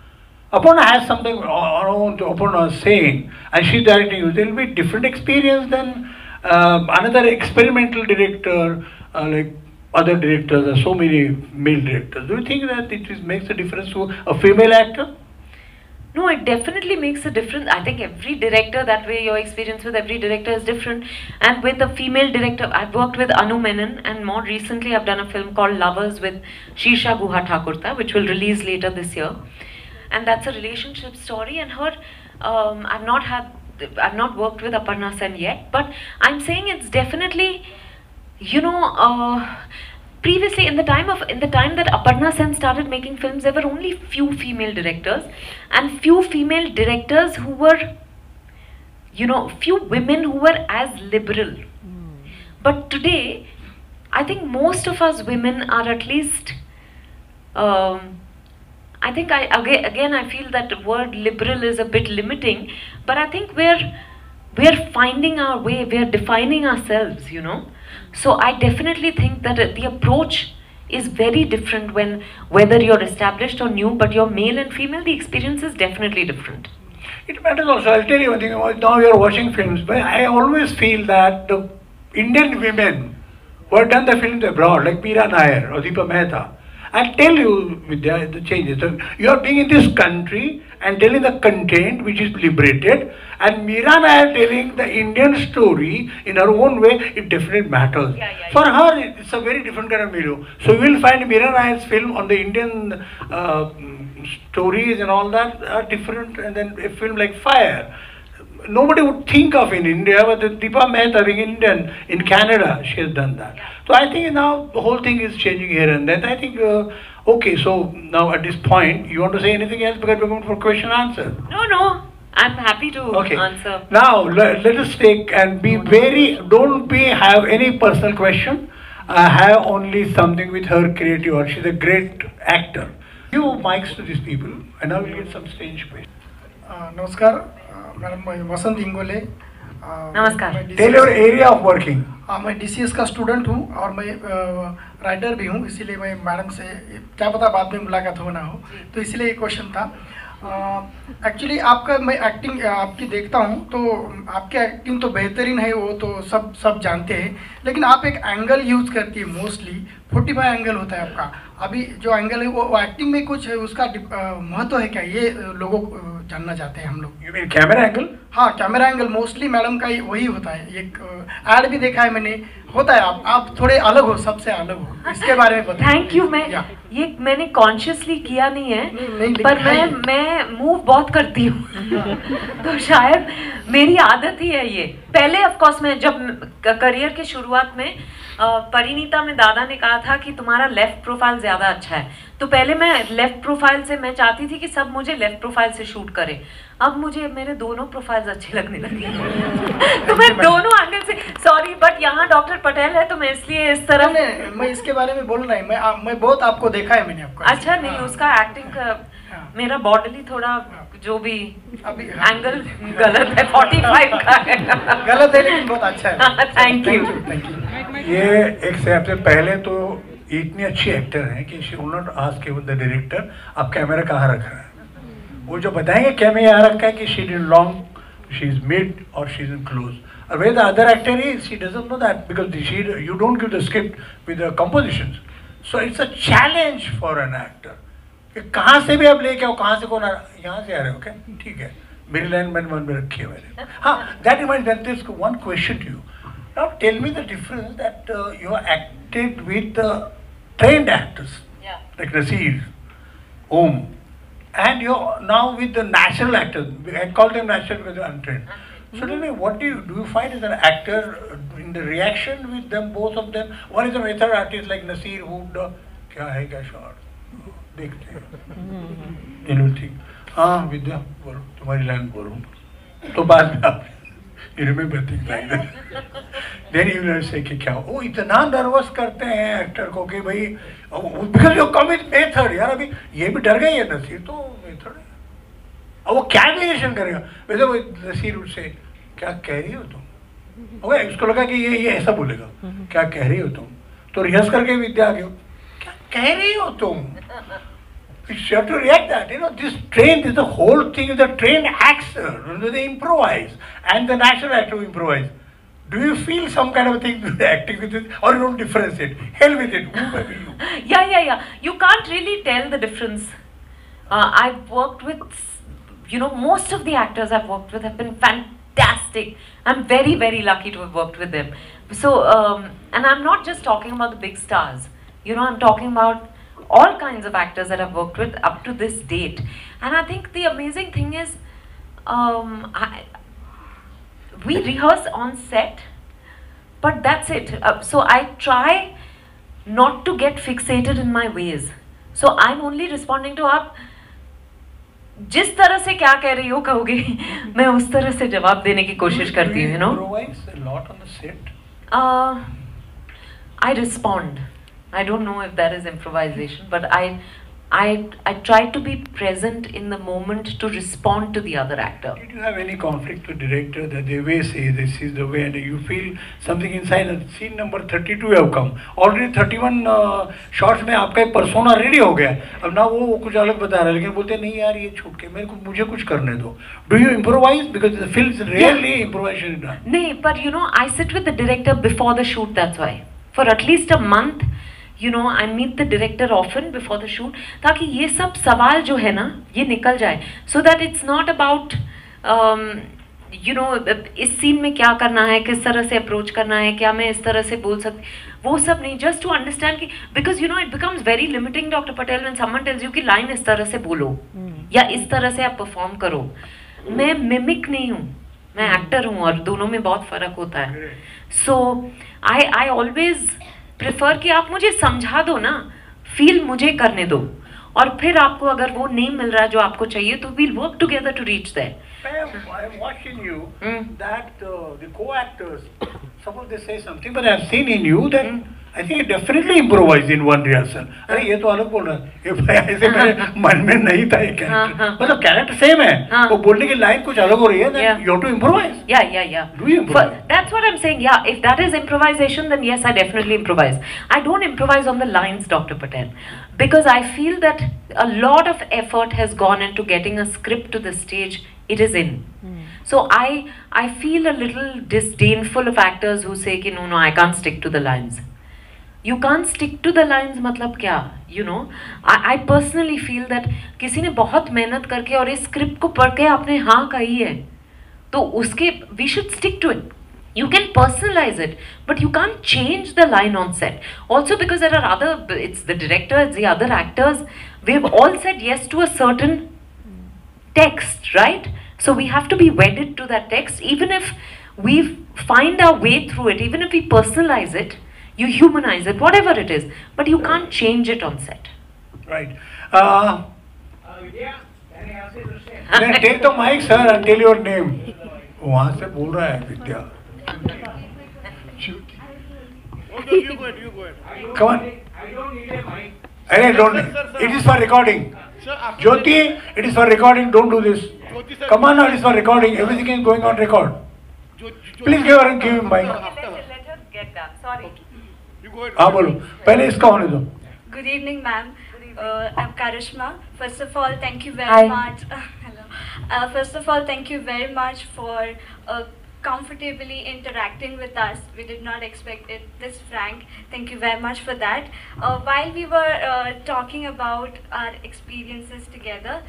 S1: Aparna has something around Aparna saying, and she's directing you. There will be different experience than another experimental director, like other directors. There are so many male directors. Do you think that it makes a difference to a female actor?
S2: No, it definitely makes a difference. I think every director, that way your experience with every director is different. And with a female director, I've worked with Anu Menon, and more recently I've done a film called Lovers with Sheersha Guha Thakurta, which will release later this year. And that's a relationship story, and her, I've not worked with Aparna Sen yet, but I'm saying it's definitely, previously in the time that Aparna Sen started making films, there were only few female directors, and few female directors who were, few women who were as liberal. But today, I think most of us women are at least, I think I feel that the word liberal is a bit limiting, but I think we're finding our way, we're defining ourselves, So I definitely think that the approach is very different whether you're established or new, but you're male and female, the experience is definitely different.
S1: It matters also. I'll tell you one thing. Now you're watching films, but I always feel that the Indian women who have done the films abroad, like Meera Nair or Deepa Mehta, I'll tell you, Vidya, the changes. So you are being in this country and telling the content which is liberated, and Meera Nair telling the Indian story in her own way, it definitely matters. For her, it's a very different kind of milieu. So you will find Meera Nair's film on the Indian stories and all that are different, and then a film like Fire. Nobody would think of in India, but the Deepa Mehta being Indian in Canada, she has done that. So I think now the whole thing is changing here and then. I think, okay, so now at this point, you want to say anything else because we're going for question and answer?
S2: No, I'm happy to answer.
S1: Now let us take and be very, have any personal question. Have only something with her creative, or she's a great actor. Give mics to these people and now we'll get some stage questions.
S3: Namaskar. Madam Vasant Ingole,
S2: नमस्कार।
S1: Tell your area of working.
S3: मैं DCS का student हूँ और मैं writer भी हूँ, इसीलिए मैं मैडम से क्या पता बाद में मुलाकात हो ना हो, तो इसलिए ये क्वेश्चन था। एक्चुअली आपका मैं एक्टिंग आपकी देखता हूँ तो आपकी एक्टिंग तो बेहतरीन है, वो तो सब जानते हैं, लेकिन आप एक एंगल यूज़ करती है, मोस्टली 45 एंगल होता है आपका। अभी जो एंगल है वो एक्टिंग में कुछ उसका महत्व है क्या, ये लोगों को जानना चाहते हैं हम लोग।
S1: You mean camera angle?
S3: हाँ, कैमरा एंगल मोस्टली मैडम का वही होता है, एक ऐड भी देखा है मैंने, होता है आप थोड़े अलग हो, सबसे अलग हो, इसके बारे में बताइए।
S2: Thank you. ये मैंने कॉन्शियसली किया नहीं है, पर मैं मूव बहुत करती हूँ तो शायद मेरी आदत ही है ये। पहले ऑफ कोर्स मैं जब करियर के शुरुआत में परिणीता में दादा ने कहा था कि तुम्हारा लेफ्ट प्रोफाइल ज्यादा अच्छा है, तो पहले मैं लेफ्ट प्रोफाइल से मैं चाहती थी कि सब मुझे लेफ्ट प्रोफाइल से शूट करें। अब मुझे मेरे दोनों प्रोफाइल्स अच्छे लगने लगे तो मैं दोनों एंगल से, सॉरी बट यहाँ डॉक्टर पटेल है तो मैं इसलिए इस तरह
S3: मैं इसके बारे में बोल रहा हूँ, मैं बहुत आपको देखा है मैंने आपको।
S2: अच्छा नहीं, उसका एक्टिंग का मेरा बॉडली थोड़ा जो भी अभी एंगल गलत है, 45 का है
S3: गलत है लेकिन बहुत अच्छा है।
S2: Thank you.
S1: ये एक से पहले तो इतनी अच्छी एक्टर है कि she will not ask the director आप कैमरा कहाँ रख रहे हैं, वो जो बताएंगे कैमरा यहाँ रखा है कि she is long, she is mid और शी इज इन क्लोज। और where the other actor is, she doesn't know that because you don't give the script with the compositions. So it's a challenge for an actor. कि कहाँ से भी आप लेके आओ, कहाँ से कौन यहाँ से आ रहे हो क्या, ठीक है, मेरी लाइन मैंने मन में रखी है मैंने। हाँ, that reminds me, there's one question to you. Now tell me the difference that you acted with trained actors like Nasir, Om, and you're now with the natural actors. I call them natural because they're untrained. So tell me, what do you find as an actor in the reaction with them, both of them? One is a method artist like Nasir who क्या है क्या shot देखते हैं, anything. हाँ विद्या बोलो, तुम्हारी line बोलो तो बाद में आप you remember things like that. Then you will say कि क्या वो इतना नर्वस करते हैं एक्टर को कि भाई because you come with method यार, अभी ये भी डर गई है नसीर तो मेथड है, अब वो क्या रिएक्शन करेगा। वैसे वो नसीर उससे क्या कह रही हो तुम, ओके उसको लगा कि ये ऐसा बोलेगा क्या कह रही हो तुम, तो रिहर्स करके विद्या आ गई क्या कह रही हो तुम। You have to react that, you know, this the whole thing is a trained actor, they improvise, and the natural actor who improvise. Do you feel some kind of a thing with acting with it, or you don't differentiate? Hell with it, who may be you?
S2: Yeah. You can't really tell the difference. I've worked with, most of the actors I've worked with have been fantastic. I'm very, very lucky to have worked with them. So, and I'm not just talking about the big stars. I'm talking about all kinds of actors that I've worked with up to this date. And I think the amazing thing is, we rehearse on set, but that's it. So I try not to get fixated in my ways. So I'm only responding to आप जिस तरह से क्या कह रही हो कहोगे मैं उस तरह से जवाब देने की कोशिश करती हूँ,
S1: Improvise a lot on the set.
S2: I respond. I don't know if that is improvisation, but I try to be present in the moment to respond to the other actor.
S1: Did you have any conflict with director that they may say this is the way and you feel something inside? And scene number 32 have come. Already 31 shots में आपका एक persona ready हो गया. अब ना वो कुछ अलग बता रहा है, लेकिन बोलते नहीं यार ये छूट के मुझे कुछ करने दो. Do you improvise because the film is rarely improvisation done?
S2: नहीं, but I sit with the director before the shoot. That's why for at least a month. I meet the director often before the shoot, ताकि ये सब सवाल जो है ना ये निकल जाए, so that it's not about इस सीन में क्या करना है, किस तरह से अप्रोच करना है, क्या मैं इस तरह से बोल सकती, वो सब नहीं, just to understand कि because it becomes very limiting, Dr. Patel, when someone tells you कि लाइन इस तरह से बोलो या इस तरह से आप परफॉर्म करो. मैं मिमिक नहीं हूँ, मैं एक्टर हूँ और दोनों में बहुत फर्क होता है. So I always प्रेफर कि आप मुझे समझा दो ना, फील मुझे करने दो, और फिर आपको अगर वो नहीं मिल रहा जो आपको चाहिए तो we'll work together to reach there.
S1: I'm watching you that the co-actors, suppose they say something, but I've seen in you that I think he definitely improvised in one rehearsal. अरे ये तो अलग बोल रहा है, ये भाई ऐसे मेरे मन में नहीं था ये कैरेक्टर, मतलब कैरेक्टर सेम है, वो बोलने की लाइन कुछ अलग हो रही है, then you have to improvise.
S2: Yeah.
S1: Do you improvise?
S2: That's what I'm saying. Yeah, if that is improvisation, then yes, I definitely improvise. I don't improvise on the lines, Dr. Patel, because I feel that a lot of effort has gone into getting a script to the stage it is in. So I feel a little disdainful of actors who say कि no, I can't stick to the lines. You can't stick to the lines मतलब क्या? You know, I personally feel that किसी ने बहुत मेहनत करके और इस स्क्रिप्ट को पढ़ के आपने हाँ कही है, तो उसके we should stick to it. You can personalize it, but you can't change the line on set. Also because there are other, it's the director, it's the other actors. We've all said yes to a certain text, right? So we have to be wedded to that text, even if we find our way through it, even if we personalize it, you humanize it, whatever it is, but you can't change it on set.
S1: Right. Vidya, can I ask you the same? Then take the mic, sir, and tell your name. वहाँ से बोल रहा है विद्या.
S4: You go ahead.
S1: Come on.
S4: I don't need a mic.
S1: अरे don't. It is for recording. Jyoti, it is for recording. Don't do this. Come on, now it is for recording. Everything is going on record. Please give him mic.
S2: Let her get done. Sorry.
S4: You go ahead.
S1: हाँ बोलो. पहले इसका होने दो.
S5: Good evening, ma'am. I'm Karishma. First of all, thank you very much. Hello. First of all, thank you very much for comfortably interacting with us. We did not expect it this frank. Thank you very much for that. While we were talking about our experiences together,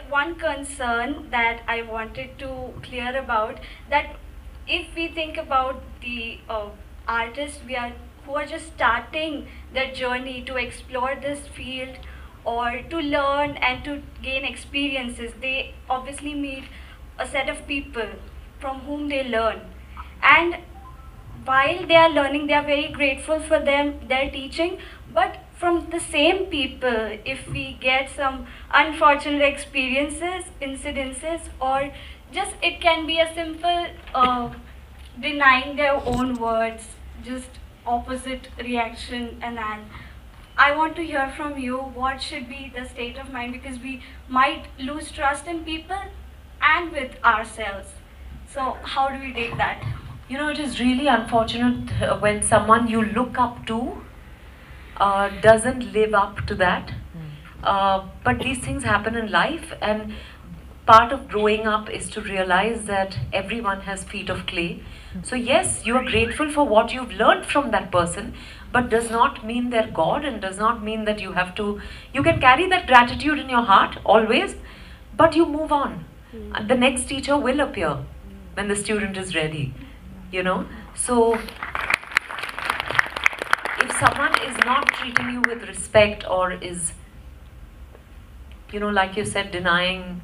S5: one concern that I wanted to clear about, that if we think about the artists who are just starting their journey to explore this field or to learn and to gain experiences, they obviously meet a set of people from whom they learn, and while they are learning, they are very grateful for their teaching. But from the same people, if we get some unfortunate experiences, incidences, or just it can be a simple denying their own words, just opposite reaction, and I want to hear from you what should be the state of mind, because we might lose trust in people and with ourselves. So how do we take that?
S2: You know, it is really unfortunate when someone you look up to doesn't live up to that. But these things happen in life, and part of growing up is to realize that everyone has feet of clay. So yes, you are grateful for what you've learned from that person, but does not mean they're God, and does not mean that you have to, you can carry that gratitude in your heart always, but you move on. The next teacher will appear when the student is ready, you know. So if someone is not treating you with respect, or is, you know, like you said, denying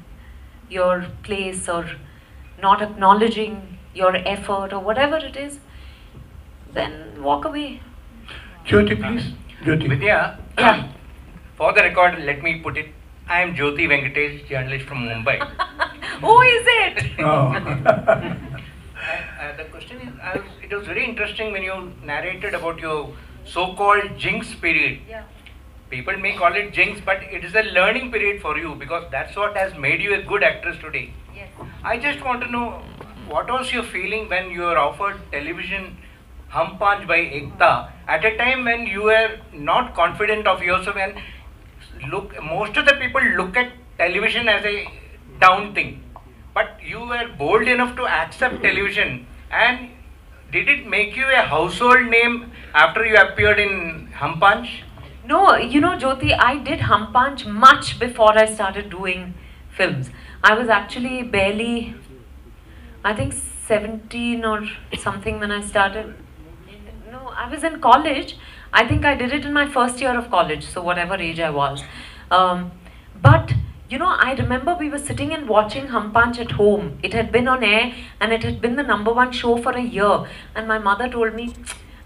S2: your place or not acknowledging your effort or whatever it is, then walk away.
S1: Jyoti, please. Jyoti.
S6: Vidya,
S2: Yeah.
S6: for the record, let me put it. I am Jyoti Venkatesh, journalist from Mumbai.
S2: Who is it?
S1: Oh.
S6: The question is, it was very interesting when you narrated about your so-called jinx period.
S2: Yeah.
S6: People may call it jinx, but it is a learning period for you, because that's what has made you a good actress today.
S2: Yes.
S6: I just want to know, what was your feeling when you were offered television hum punch by Ekta at a time when you were not confident of yourself, and most of the people look at television as a down thing, but you were bold enough to accept television, and did it make you a household name after you appeared in hum punch?
S2: No, you know, Jyoti, I did hum punch much before I started doing films. I was actually barely, I think 17 or something when I started. No, I was in college. I think I did it in my first year of college, so whatever age I was. But, you know, I remember we were sitting and watching Hum Punch at home. It had been on air, and it had been the #1 show for a year. And my mother told me,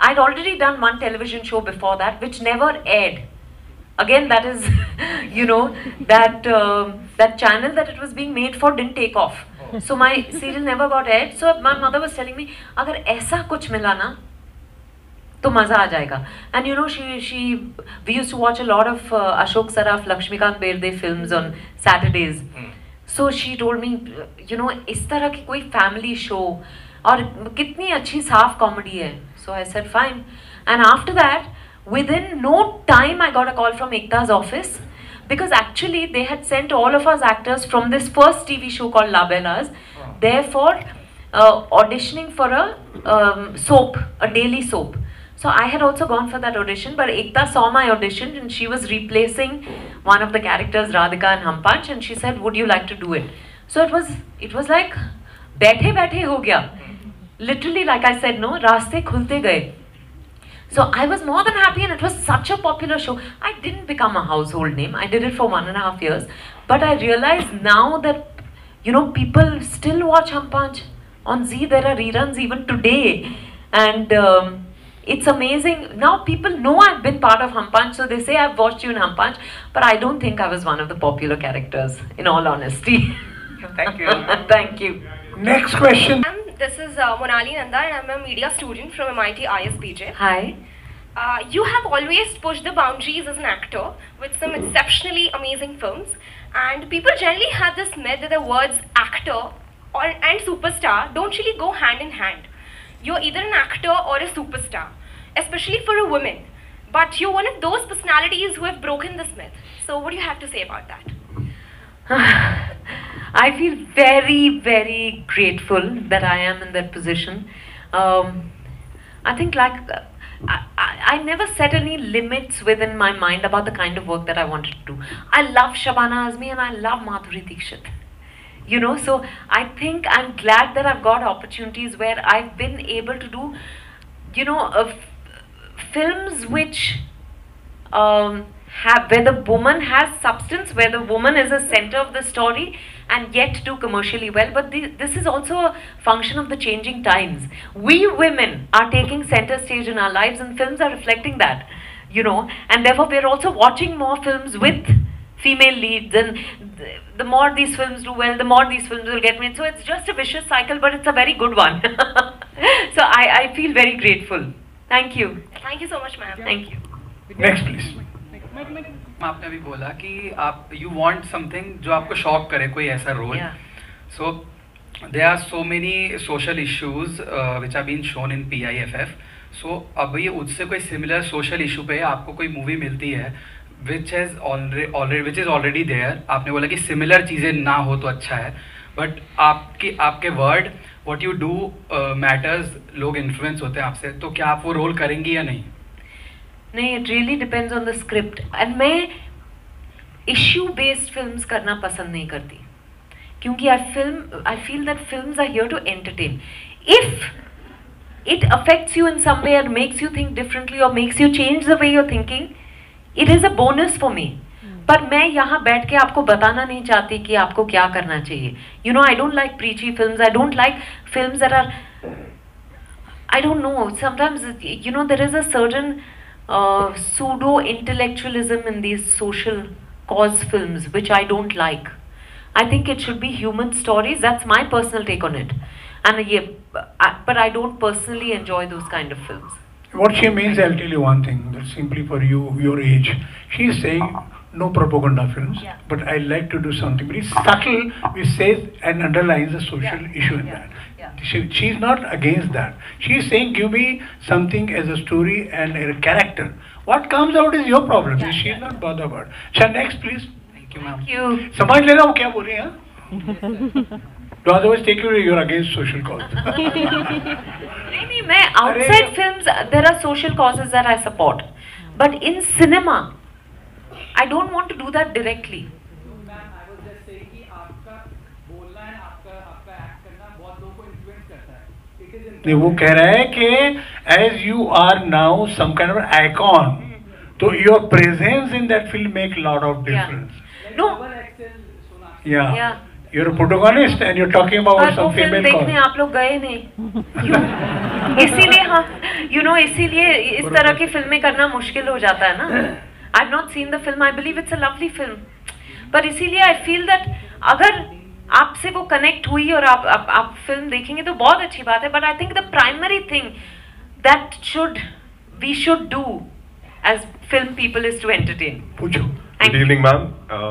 S2: I'd already done one television show before that, which never aired. Again, that is, you know, that channel that it was being made for didn't take off. So my serial never got aired. So my mother was telling me, अगर ऐसा कुछ मिला ना, तो मजा आ जाएगा. And you know, we used to watch a lot of Ashok Saraf, Lakshmikant Berde films on Saturdays. So she told me, you know, इस तरह की कोई family show और कितनी अच्छी साफ comedy है. So I said fine. And after that, within no time, I got a call from Ekta's office, because actually they had sent all of us actors from this first TV show called La Bellas, therefore auditioning for a soap, a daily soap. So I had also gone for that audition, but Ekta saw my audition and she was replacing one of the characters, Radhika and Hampanch, and she said, would you like to do it? So it was like, बैठे बैठे हो गया. Literally, like I said, no, रास्ते खुलते गए. So I was more than happy, and it was such a popular show. I didn't become a household name. I did it for 1.5 years. But I realize now that, you know, people still watch Hampanch. On Z, there are reruns even today. And it's amazing. Now people know I've been part of Hampanch, so they say I've watched you in Hampanch. But I don't think I was one of the popular characters, in all honesty.
S6: Thank you.
S2: Thank you.
S1: Next question.
S7: This is Monali Nanda, and I'm a media student from MIT ISBJ.
S2: Hi.
S7: You have always pushed the boundaries as an actor with some exceptionally amazing films, and people generally have this myth that the words actor and superstar don't really go hand in hand. You're either an actor or a superstar, especially for a woman. But you're one of those personalities who have broken this myth. So what do you have to say about that?
S2: I feel very, very grateful that I am in that position. I think like I never set any limits within my mind about the kind of work that I wanted to do. I love Shabana Azmi and I love Madhuri Dixit. You know, so I think I'm glad that I've got opportunities where I've been able to do, you know, films which where the woman has substance, where the woman is a center of the story, and yet do commercially well. But this is also a function of the changing times. We women are taking center stage in our lives, and films are reflecting that, you know, and therefore we're also watching more films with female leads, and the more these films do well, the more these films will get made. So it's just a vicious cycle, but it's a very good one. So I feel very grateful. Thank you.
S7: Thank you so much, ma'am.
S2: Thank you.
S1: Next, please.
S8: आपने अभी बोला कि आप you want something जो आपको shock करे, कोई ऐसा role. So there are so many social issues which are being shown in PIFF. So अभी उससे कोई similar social issue पे आपको कोई movie मिलती है which is already there. आपने बोला कि similar चीज़ें ना हो तो अच्छा है, but आपके word what you do matters. लोग influence होते हैं आपसे, तो क्या आप वो रोल करेंगी या नहीं?
S2: नहीं, it really depends on the script. And मैं issue based films करना पसंद नहीं करती, क्योंकि I feel that films are here to entertain. If it affects you in some way or makes you think differently or makes you change the way you're thinking, it is a bonus for me. पर मैं यहाँ बैठ के आपको बताना नहीं चाहती कि आपको क्या करना चाहिए. You know, I don't like preachy films. I don't like films that are, I don't know, sometimes, you know, there is a certain pseudo-intellectualism in these social cause films, which I don't like. I think it should be human stories. That's my personal take on it. And but I don't personally enjoy those kind of films.
S1: What she means, I'll tell you one thing, that's simply for you, your age. She's saying no propaganda films, but I like to do something very subtle, which says and underlines the social issue in that. She's not against that. She's saying, give me something as a story and a character. What comes out is your problem. She's not bothered about. Shall next, please.
S8: Thank you, ma'am.
S2: Thank you.
S1: समझ लेना वो क्या बोल रही हैं? To otherwise take you're against social cause.
S2: नहीं, मैं outside films there are social causes that I support, but in cinema I don't want to do that directly.
S1: नहीं, वो कह रहा है कि as you are now some kind of an icon, so your presence in that film make a lot of difference.
S2: No.
S1: Yeah. You're a protagonist and you're talking about some female cause.
S2: देखने आप लोग गए नहीं, इसीलिए हाँ, you know, इसीलिए इस तरह की फिल्में करना मुश्किल हो जाता है ना. I've not seen the film. I believe it's a lovely film, but इसीलिए I feel that अगर आपसे वो कनेक्ट हुई और आप फिल्म देखेंगे तो बहुत अच्छी बात है. But I think the primary thing that should we should do as film people is to entertain.
S1: Pucho.
S2: Thank
S9: Good
S2: you.
S9: evening, ma'am.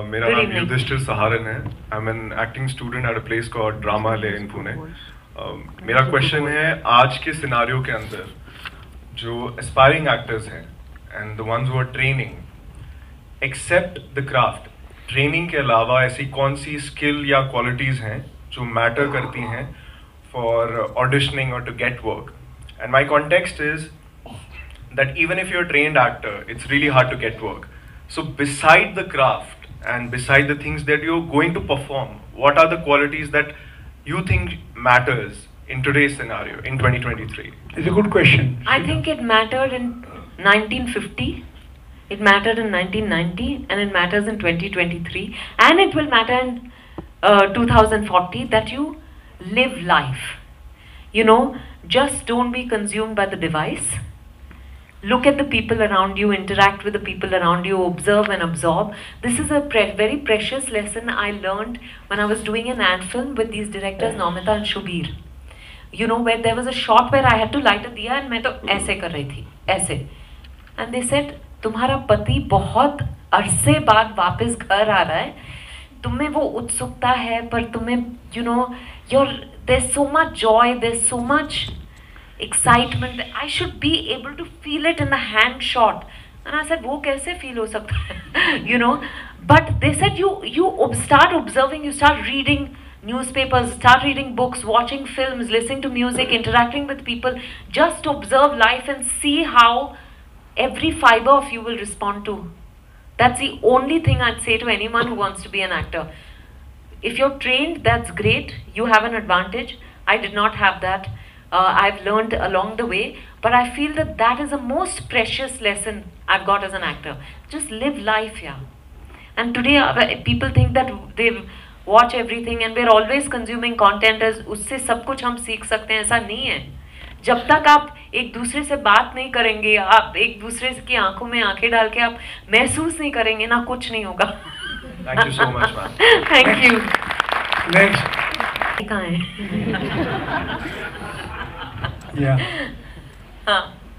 S9: मेरा
S2: Good
S9: नाम
S2: evening.
S9: युधिष्ठिर सहारन है. I'm an acting student at a place called Drama Le in Pune. मेरा question है, आज के scenario के अंदर जो aspiring actors हैं and the ones who are training, except the craft, training के अलावा ऐसी कौन सी skill या qualities हैं जो matter करती हैं for auditioning or to get work? And my context is that even if you're a trained actor, it's really hard to get work. So beside the craft and beside the things that you're going to perform, what are the qualities that you think matters in today's scenario, in 2023?
S1: It's a good question.
S2: I think it mattered in 1950, it mattered in 1990, and it matters in 2023, and it will matter in 2040 that you live life. You know, just don't be consumed by the device. Look at the people around you, interact with the people around you, observe and absorb. This is a very precious lesson I learned when I was doing an ad film with these directors, Naumita and Shubir. You know, where there was a shot where I had to light a diya and मैं तो ऐसे कर रही थी, ऐसे. And they said, तुम्हारा पति बहुत अरसे बाद वापस घर आ रहा है, तुम्हें वो उत्सुकता है, पर तुम्हें, you know, there's so much joy, there's so much excitement. I should be able to feel it in the hand shot. And I said, वो कैसे feel हो सकता है? You know, but they said you start observing, you start reading newspapers, start reading books, watching films, listening to music, interacting with people. Just observe life and see how every fiber of you will respond to. That's the only thing I'd say to anyone who wants to be an actor. If you're trained, that's great. You have an advantage. I did not have that. I've learned along the way, but I feel that that is the most precious lesson I've got as an actor. Just live life, yeah. And today people think that they watch everything and we're always consuming content as उससे सब कुछ हम सीख सकते हैं. ऐसा नहीं है. जब तक आप एक दूसरे से बात नहीं करेंगे, आप एक दूसरे की आंखों में आंखें डाल के आप महसूस नहीं करेंगे ना, कुछ नहीं होगा.
S9: Thank you so much, ma'am.
S2: Thank you.
S1: Next.
S2: कहाँ है?
S1: Yeah.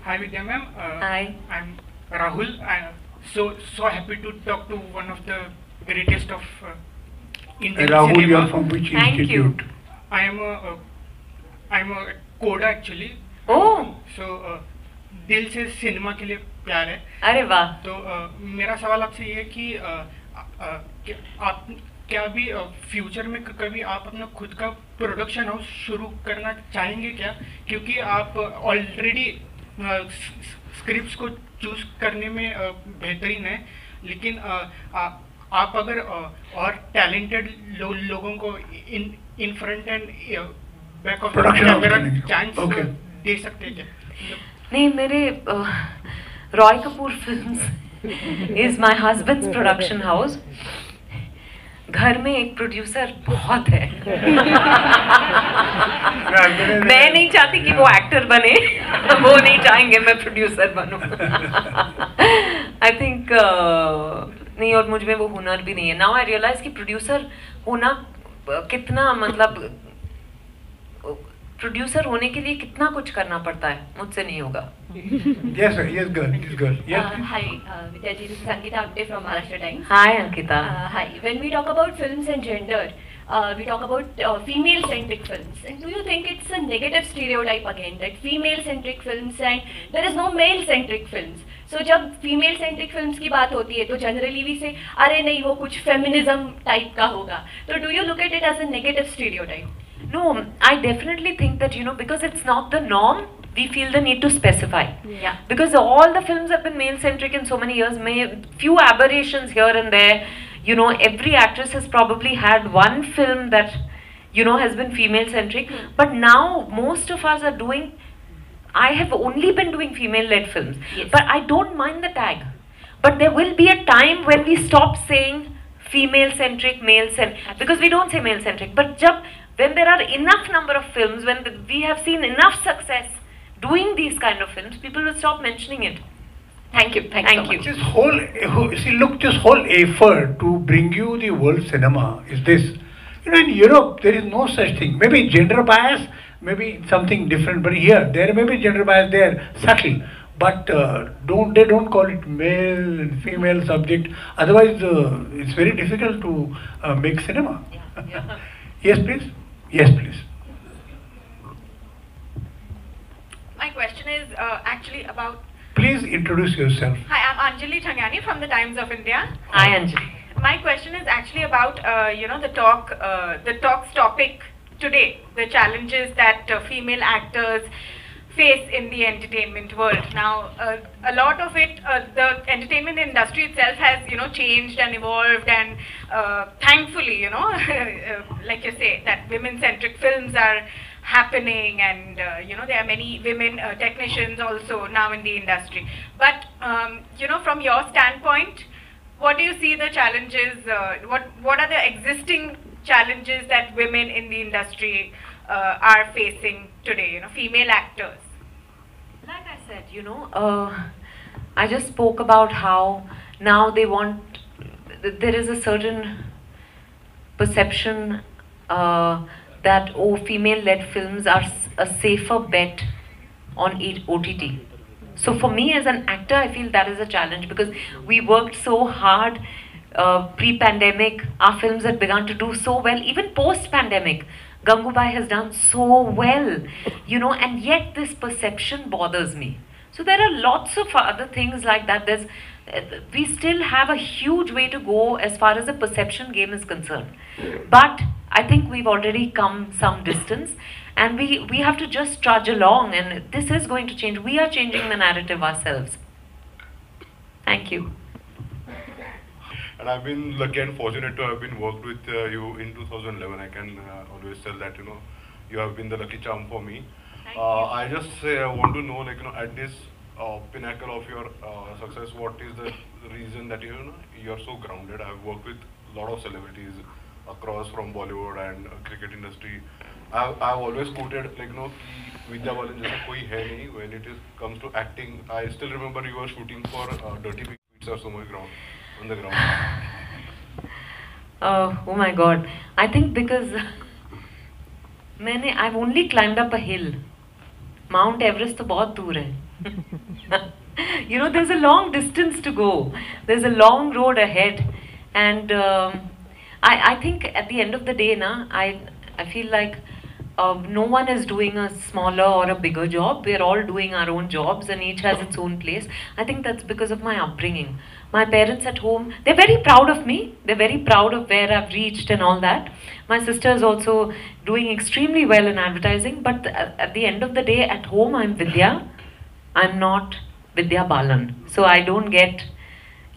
S3: Hi Vidya ma'am.
S2: Hi.
S3: I'm Rahul. I'm so happy to talk to one of the greatest of Indian
S1: Rahul,
S3: cinema.
S1: you're from which
S2: Thank
S1: institute?
S3: I'm a coda actually.
S2: Oh.
S3: So दिल से cinema के लिए प्यार है.
S2: अरे वाह.
S3: तो मेरा सवाल आपसे ये है कि आप क्या अभी फ्यूचर में कभी आप अपना खुद का प्रोडक्शन हाउस शुरू करना चाहेंगे क्या? क्योंकि आप ऑलरेडी स्क्रिप्ट्स को चूज करने में बेहतरीन है, लेकिन आप अगर और टैलेंटेड लोगों को in front and back of the chance दे सकते हैं क्या?
S2: नहीं, मेरे Roy Kapur Films is my husband's production house. घर में एक प्रोड्यूसर बहुत है. मैं नहीं चाहती कि वो एक्टर बने, वो नहीं चाहेंगे मैं प्रोड्यूसर बनूं. आई थिंक नहीं, और मुझ में वो हुनर भी नहीं है. नाउ आई रियलाइज कि प्रोड्यूसर होना कितना, मतलब प्रोड्यूसर होने के लिए कितना कुछ करना पड़ता है, मुझसे नहीं होगा.
S1: Yes, yes, girl. Yes.
S10: Hi, Vidya ji, this is Ankita Apte from Maharashtra Times.
S2: Hi, Ankita.
S10: Hi. When we talk about films and gender, we talk about female-centric films. And do you think it's a negative stereotype again, that female-centric films and there is no male-centric films? So जब female-centric films की बात होती है तो generally we say, अरे नहीं वो कुछ feminism type का होगा. So do you look at it as a negative stereotype?
S2: No, I definitely think that, you know, because it's not the norm, we feel the need to specify.
S10: Yeah.
S2: Because all the films have been male-centric in so many years, few aberrations here and there. You know, every actress has probably had one film that, you know, has been female-centric. But now, most of us are doing, I have only been doing female-led films.
S10: Yes.
S2: But I don't mind the tag. But there will be a time when we stop saying female-centric, male-centric, because we don't say male-centric. But when there are enough number of films, when we have seen enough success doing these kind of films, people will stop mentioning it.
S10: Thank you. Thank you.
S1: This whole effort to bring you the world cinema is this. You know, in Europe, there is no such thing. Maybe gender bias, maybe something different, but here, there may be gender bias there, subtle. but don't call it male and female subject. Otherwise, it's very difficult to make cinema. Yes, please. Yes, please.
S11: My question is actually about.
S1: Please introduce yourself.
S11: Hi, I'm Anjali Thangani from the Times of India.
S2: Hi, Anjali.
S11: My question is actually about the talk's topic today, the challenges that female actors face in the entertainment world. Now, a lot of it, the entertainment industry itself has changed and evolved, and thankfully, like you say, that women-centric films are happening, and there are many women technicians also now in the industry. But from your standpoint, what do you see the challenges? What are the existing challenges that women in the industry are facing today? Female actors.
S2: Like I said, I just spoke about how now they want. There is a certain perception that female-led films are a safer bet on OTT. So for me as an actor, I feel that is a challenge, because we worked so hard pre-pandemic. Our films had begun to do so well. Even post-pandemic, Gangubai has done so well, and yet this perception bothers me. So there are lots of other things like that. We still have a huge way to go as far as the perception game is concerned. But I think we've already come some distance, and we have to just trudge along, and this is going to change. We are changing the narrative ourselves. Thank you.
S12: And I've been lucky and fortunate to have been worked with you in 2011. I can always tell that you have been the lucky charm for me. I just want to know, at this pinnacle of your success, what is the reason that you're so grounded? I've worked with a lot of celebrities across from Bollywood and cricket industry. I've always quoted Vidya Balan jaisa koi hai nahi when it comes to acting. I still remember you were shooting for Dirty Pizza on the ground.
S2: Oh my God! I think because I've only climbed up a hill. Mount Everest तो बहुत दूर है. There's a long distance to go. There's a long road ahead, and I think at the end of the day, I feel like no one is doing a smaller or a bigger job. We're all doing our own jobs, and each has its own place. I think that's because of my upbringing. My parents at home, they're very proud of me. They're very proud of where I've reached and all that. My sister is also doing extremely well in advertising, but at the end of the day, at home, I'm Vidya. I'm not Vidya Balan. So I don't get,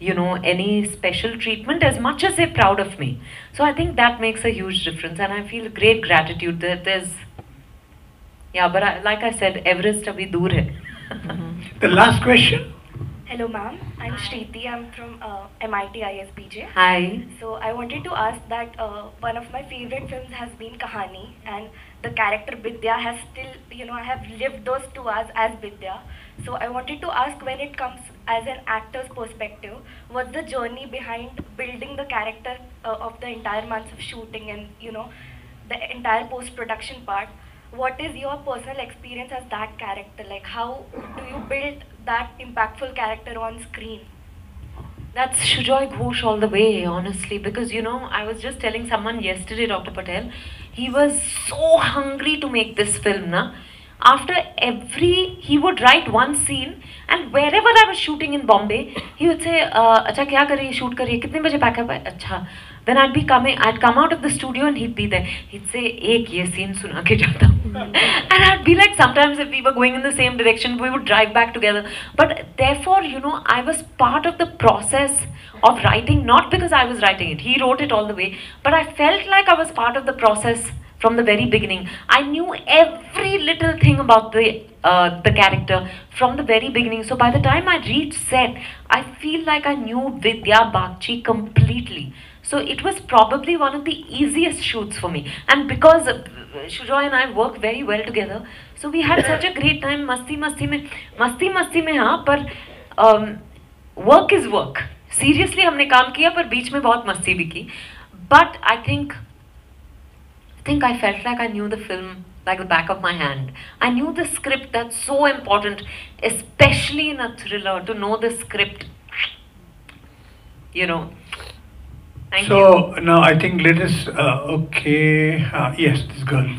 S2: any special treatment as much as they're proud of me. So I think that makes a huge difference, and I feel great gratitude that but like I said, Everest abhi dur hai.
S1: The last question.
S13: Hello ma'am, I'm Shriti, I'm from MIT ISBJ.
S2: Hi.
S13: So I wanted to ask that one of my favorite films has been Kahani, and the character Vidya has still, I have lived those 2 hours as Vidya. So I wanted to ask, when it comes as an actor's perspective, what's the journey behind building the character of the entire months of shooting and, the entire post-production part? What is your personal experience as that character? Like, how do you build that impactful character on screen?
S2: That's Shujoy Ghosh all the way, honestly, because I was just telling someone yesterday, Dr. Patel, he was so hungry to make this film, After he would write one scene, and wherever I was shooting in Bombay, he would say, "Acha, kya kariye, shoot kariye, kitne baje pack up hai?" Acha. Then I'd come out of the studio and he'd be there. He'd say, "Ek ye scene suna ke jata." And I'd be like, sometimes if we were going in the same direction, we would drive back together. But therefore, I was part of the process of writing, not because I was writing it. He wrote it all the way, but I felt like I was part of the process from the very beginning. I knew every little thing about the character from the very beginning. So by the time I reached set, I feel like I knew Vidya Bagchi completely. So it was probably one of the easiest shoots for me. And because Shujoy and I work very well together, so we had such a great time. Masti mein हाँ, पर work is work. Seriously हमने काम किया, पर बीच में बहुत मस्ती भी की. But I think I felt like I knew the film like the back of my hand. I knew the script. That's so important, especially in a thriller, to know the script. You know. Thank you.
S1: So now I think let us. Okay. Yes, this girl.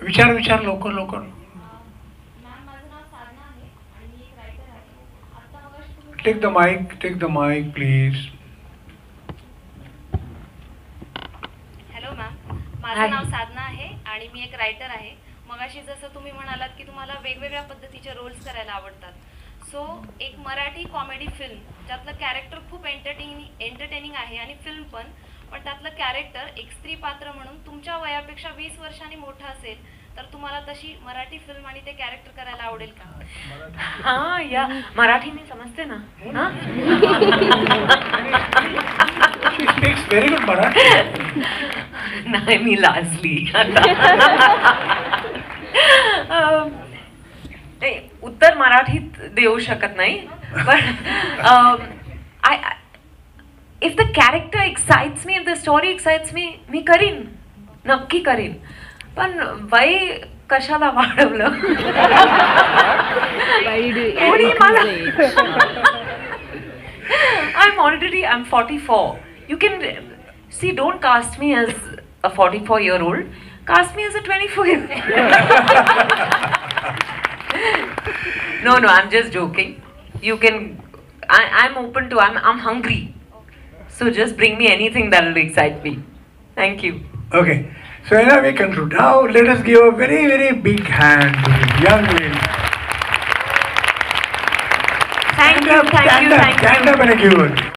S1: विचार local. Take the mic, please.
S14: Hello ma'am, माझं नाव साधना आहे आणि मी एक writer आहे. मगाशी जसं तुम्ही म्हणालात की तुम्हाला वेगवेगळ्या पद्धतीचे रोल्स करायला आवडतात. सो एक मराठी कॉमेडी फिल्म ज्यातलं कॅरेक्टर खूप एंटरटेनिंग आहे आणि फिल्म पण त्यातलं कॅरेक्टर एक स्त्री पात्र म्हणून तुमच्या वयापेक्षा 20 वर्षांनी मोठं असेल तर तुम्हाला तशी मराठी फिल्म आणि ते कॅरेक्टर करायला आवडेल का?
S2: हाँ, या मराठी में समझते ना? हाँ?
S1: She speaks very good Marathi.
S2: नाही, मी लाजली. उत्तर मराठीत देऊ शकत नाही, पण if the character excites me, if the story excites me, मी करीन, नक्की करीन. पण वय कशाला वाढवलं? I'm 44. You can see, don't cast me as a 44-year-old. Cast me as a 24-year-old. No, I'm just joking. You can. I'm open to. I'm hungry. So just bring me anything that will excite me. Thank you.
S1: Okay. So now we conclude. Now let us give a very, very big hand to the young lady.
S2: Thank you.
S1: Stand up and give it.